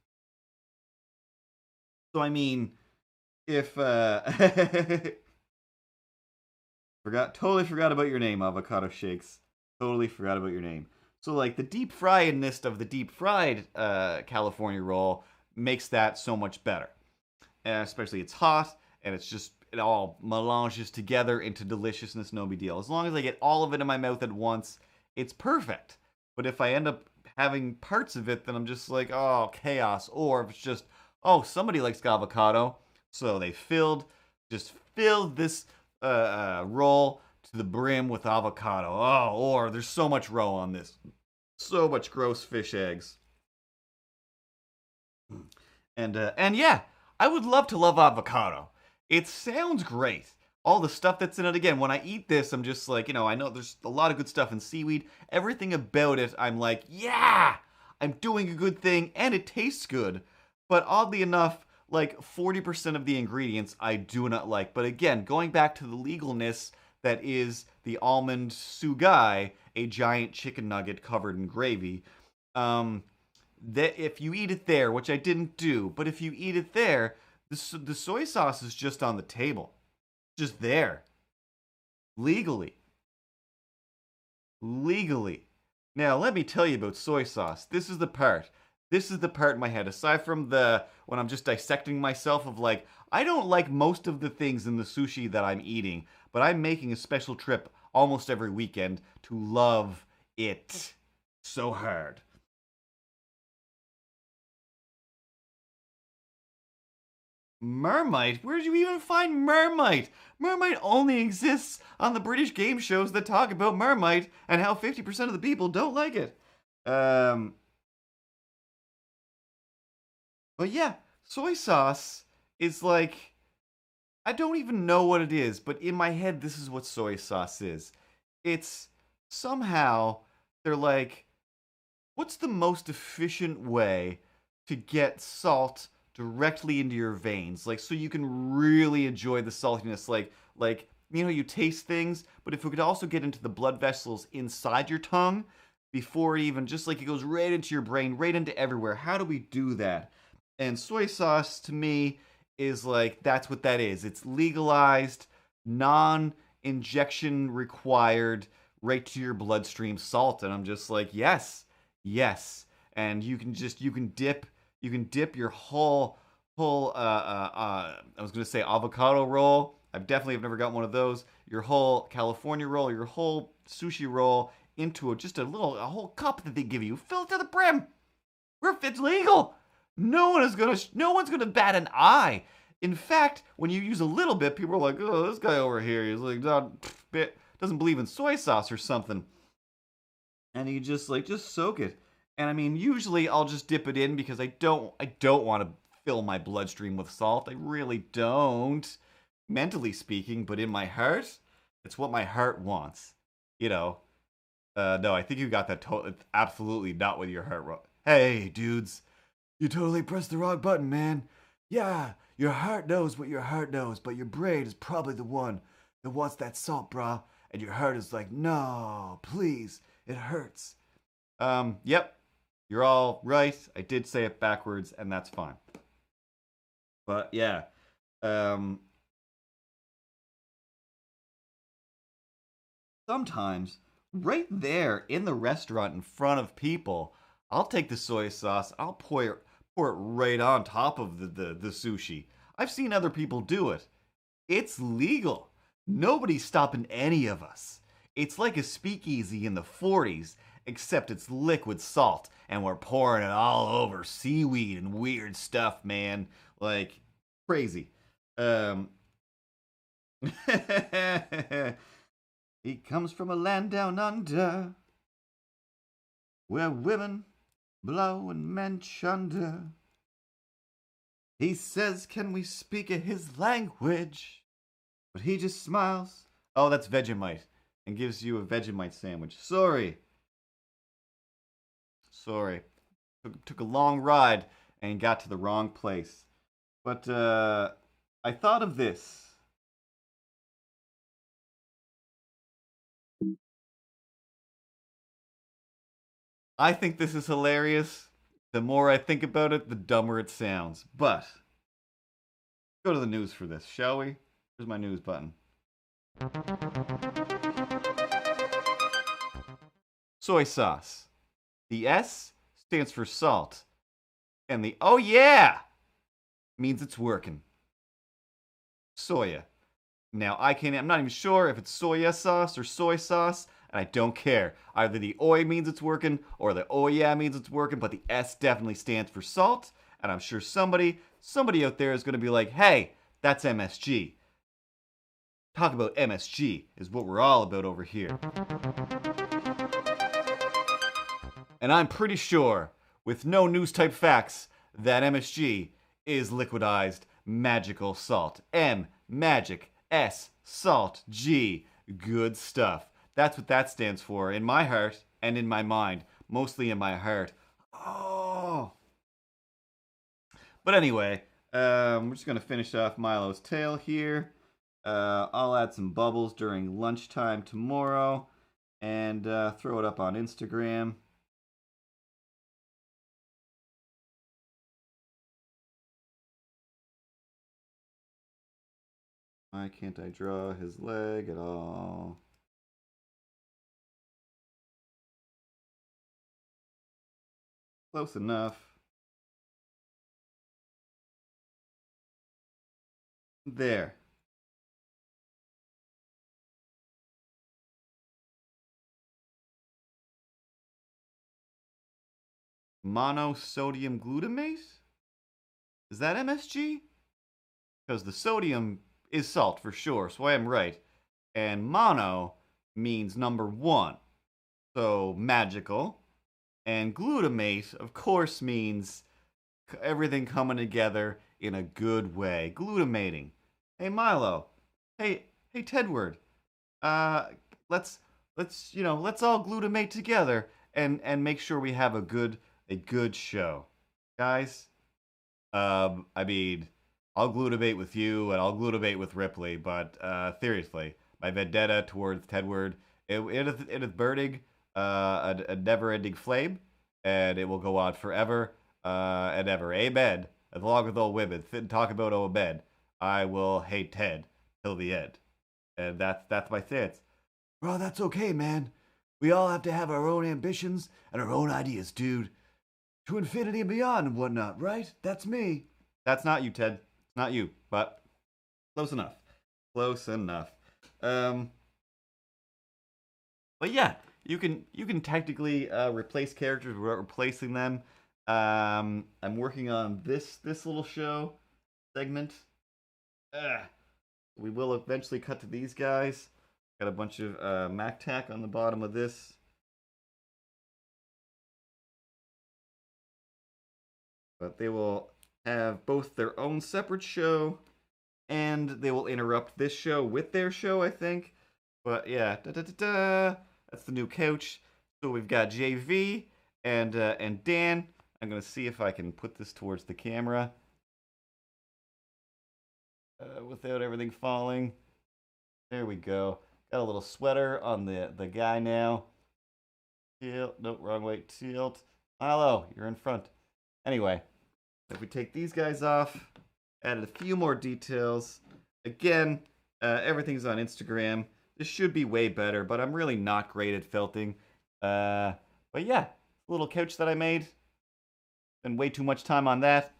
So I mean, if totally forgot about your name, Avocado Shakes. Totally forgot about your name. So like the deep friedness of the deep fried California roll makes that so much better. Especially it's hot and it all melanges together into deliciousness, no big deal. As long as I get all of it in my mouth at once, it's perfect. But if I end up having parts of it, then I'm just like, oh, chaos. Or if it's just, oh, somebody likes avocado, so they just filled this roll to the brim with avocado. Oh, or there's so much roe on this. So much gross fish eggs. And yeah, I would love to love avocado. It sounds great. All the stuff that's in it. Again, when I eat this, I'm just like, I know there's a lot of good stuff in seaweed. Everything about it, I'm like, yeah, I'm doing a good thing, and it tastes good. But oddly enough, like 40% of the ingredients I do not like. But again, going back to the legalness that is the almond sugai, a giant chicken nugget covered in gravy. That if you eat it there, which I didn't do, but if you eat it there, the soy sauce is just on the table. Just there. Legally. Now, let me tell you about soy sauce. This is the part in my head. Aside from when I'm just dissecting myself of like, I don't like most of the things in the sushi that I'm eating, but I'm making a special trip almost every weekend to love it so hard. Marmite? Where'd you even find Marmite? Marmite only exists on the British game shows that talk about Marmite and how 50% of the people don't like it. But yeah, soy sauce is like, I don't even know what it is, but in my head, this is what soy sauce is. It's somehow, they're like, what's the most efficient way to get salt directly into your veins, like so you can really enjoy the saltiness, like you taste things, but if it could also get into the blood vessels inside your tongue before even just like it goes right into your brain, right into everywhere. How do we do that? And soy sauce to me is like, that's what that is. It's legalized, non-injection required, right to your bloodstream salt, and I'm just like, yes, and you can dip your whole I was gonna say avocado roll. I've never gotten one of those. Your whole California roll, your whole sushi roll into a whole cup that they give you. Fill it to the brim. Where it's legal. No one's gonna bat an eye. In fact, when you use a little bit, people are like, oh, this guy over here, he's like doesn't believe in soy sauce or something. And you just soak it. And I mean, usually I'll just dip it in because I don't want to fill my bloodstream with salt. I really don't, mentally speaking. But in my heart, it's what my heart wants. No, I think you got that absolutely not with your heart. Hey, dudes, you totally pressed the wrong button, man. Yeah, your heart knows what your heart knows, but your brain is probably the one that wants that salt, brah. And your heart is like, no, please, it hurts. Yep. You're all right. I did say it backwards, and that's fine. But yeah, sometimes right there in the restaurant in front of people, I'll take the soy sauce, I'll pour it right on top of the sushi. I've seen other people do it. It's legal. Nobody's stopping any of us. It's like a speakeasy in the 40s, except it's liquid salt, and we're pouring it all over seaweed and weird stuff, man. Like, crazy. He comes from a land down under, where women blow and men chunder. He says, can we speak his language? But he just smiles. Oh, that's Vegemite. And gives you a Vegemite sandwich. Sorry. Took a long ride and got to the wrong place. But I thought of this. I think this is hilarious. The more I think about it, the dumber it sounds. But go to the news for this, shall we? Here's my news button. Soy sauce. The S stands for salt. And the oh yeah means it's working. soya. Now, I'm not even sure if it's soya sauce or soy sauce, and I don't care. Either the oi means it's working or the oh yeah means it's working, but the S definitely stands for salt, and I'm sure somebody out there is going to be like, hey, that's MSG. Talk about MSG is what we're all about over here. And I'm pretty sure, with no news type facts, that MSG is liquidized magical salt. M, magic. S, salt. G, good stuff. That's what that stands for in my heart and in my mind. Mostly in my heart. Oh. But anyway, we're just going to finish off Milo's tale here. I'll add some bubbles during lunchtime tomorrow and throw it up on Instagram. Why can't I draw his leg at all? Close enough. There. Monosodium glutamate? Is that MSG? Because the sodium is salt for sure, so I am right. And mono means number one, so magical. And glutamate, of course, means everything coming together in a good way. Glutamating. Hey Milo. Hey Tedward. Let's all glutamate together and make sure we have a good show, guys. I mean, I'll glutamate with you and I'll glutamate with Ripley, but seriously, my vendetta towards Tedward, it is burning a never-ending flame, and it will go on forever and ever. Amen. As long as old women sit and talk about old men, I will hate Ted till the end, and that's my stance. Well, that's okay, man. We all have to have our own ambitions and our own ideas, dude. To infinity and beyond and whatnot, right? That's me. That's not you, Ted. It's not you, but close enough. Close enough. But yeah, you can technically replace characters without replacing them. I'm working on this little show segment. We will eventually cut to these guys. Got a bunch of Mac tack on the bottom of this. But they will have both their own separate show, and they will interrupt this show with their show, I think. But yeah, that's the new couch. So we've got JV and Dan. I'm gonna see if I can put this towards the camera without everything falling. There we go. Got a little sweater on the guy now. Tilt. Nope, wrong way. Tilt. Milo, you're in front. Anyway, if we take these guys off, added a few more details. Again, everything's on Instagram. This should be way better, but I'm really not great at felting. But yeah, little couch that I made. Spent way too much time on that.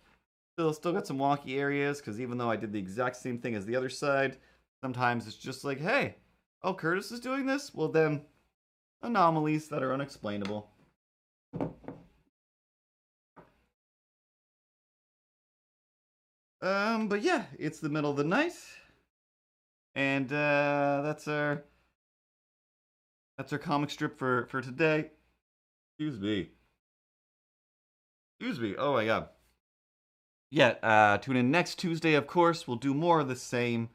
Still got some wonky areas, because even though I did the exact same thing as the other side, sometimes it's just like, hey, oh, Curtis is doing this? Well then, anomalies that are unexplainable. But yeah, it's the middle of the night, and that's our comic strip for today. Excuse me. Oh my god. Yeah, tune in next Tuesday, of course. We'll do more of the same,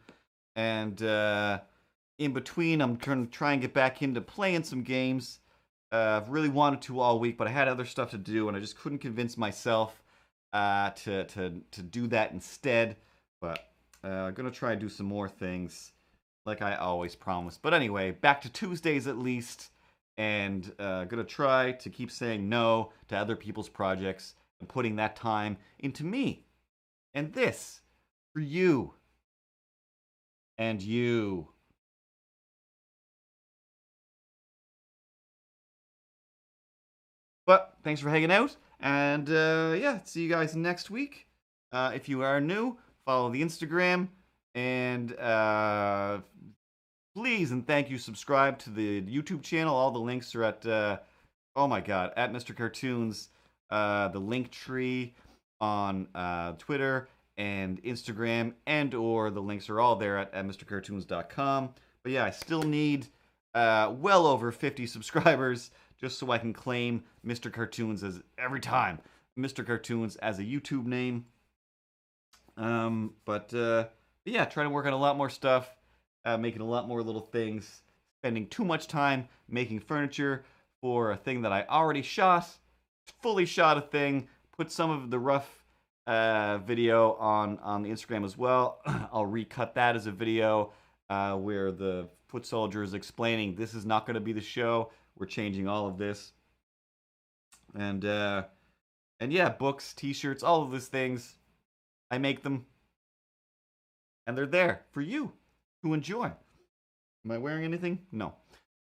and in between, I'm trying to try and get back into playing some games. I've really wanted to all week, but I had other stuff to do, and I just couldn't convince myself to do that instead. But I'm gonna try and do some more things, like I always promise. But anyway, back to Tuesdays at least, and gonna try to keep saying no to other people's projects and putting that time into me and this for you and you. But thanks for hanging out, and yeah, see you guys next week. If you are new, follow the Instagram. And please and thank you, subscribe to the YouTube channel. All the links are at, oh my god, at MrCurtoons, the link tree on Twitter and Instagram, and or the links are all there at MrCurtoons.com. But yeah, I still need well over 50 subscribers just so I can claim MrCurtoons as every time MrCurtoons as a YouTube name. But yeah, trying to work on a lot more stuff, making a lot more little things, spending too much time making furniture for a thing that I already shot, fully shot a thing, put some of the rough video on the Instagram as well. I'll recut that as a video where the foot soldier is explaining this is not going to be the show. We're changing all of this. And yeah, books, t-shirts, all of these things. I make them. And they're there for you to enjoy. Am I wearing anything? No.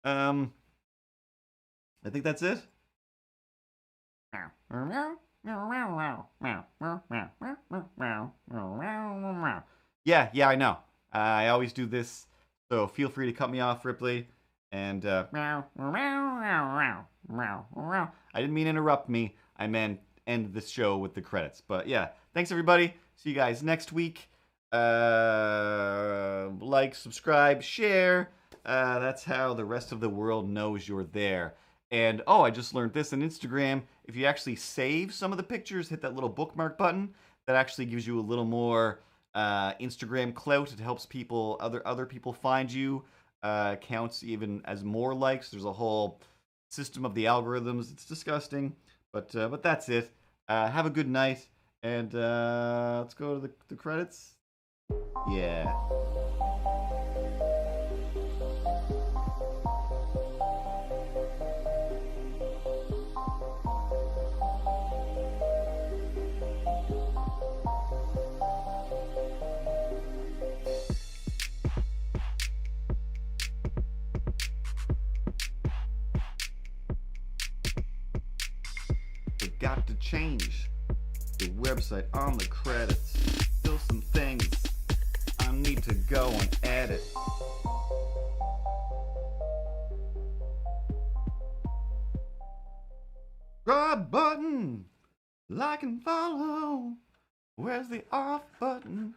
I think that's it. Yeah, I know. I always do this, so feel free to cut me off, Ripley. And I didn't mean interrupt me. I meant end the show with the credits. But yeah, thanks everybody. See you guys next week. Like, subscribe, share. That's how the rest of the world knows you're there. And oh, I just learned this on Instagram. If you actually save some of the pictures, hit that little bookmark button. That actually gives you a little more Instagram clout. It helps people, other people find you. Counts even as more likes. There's a whole system of the algorithms. It's disgusting, but that's it. Have a good night, and let's go to the credits. Yeah. Forgot to change the website on the credits. Still some things I need to go and edit. Subscribe button, like and follow. Where's the off button?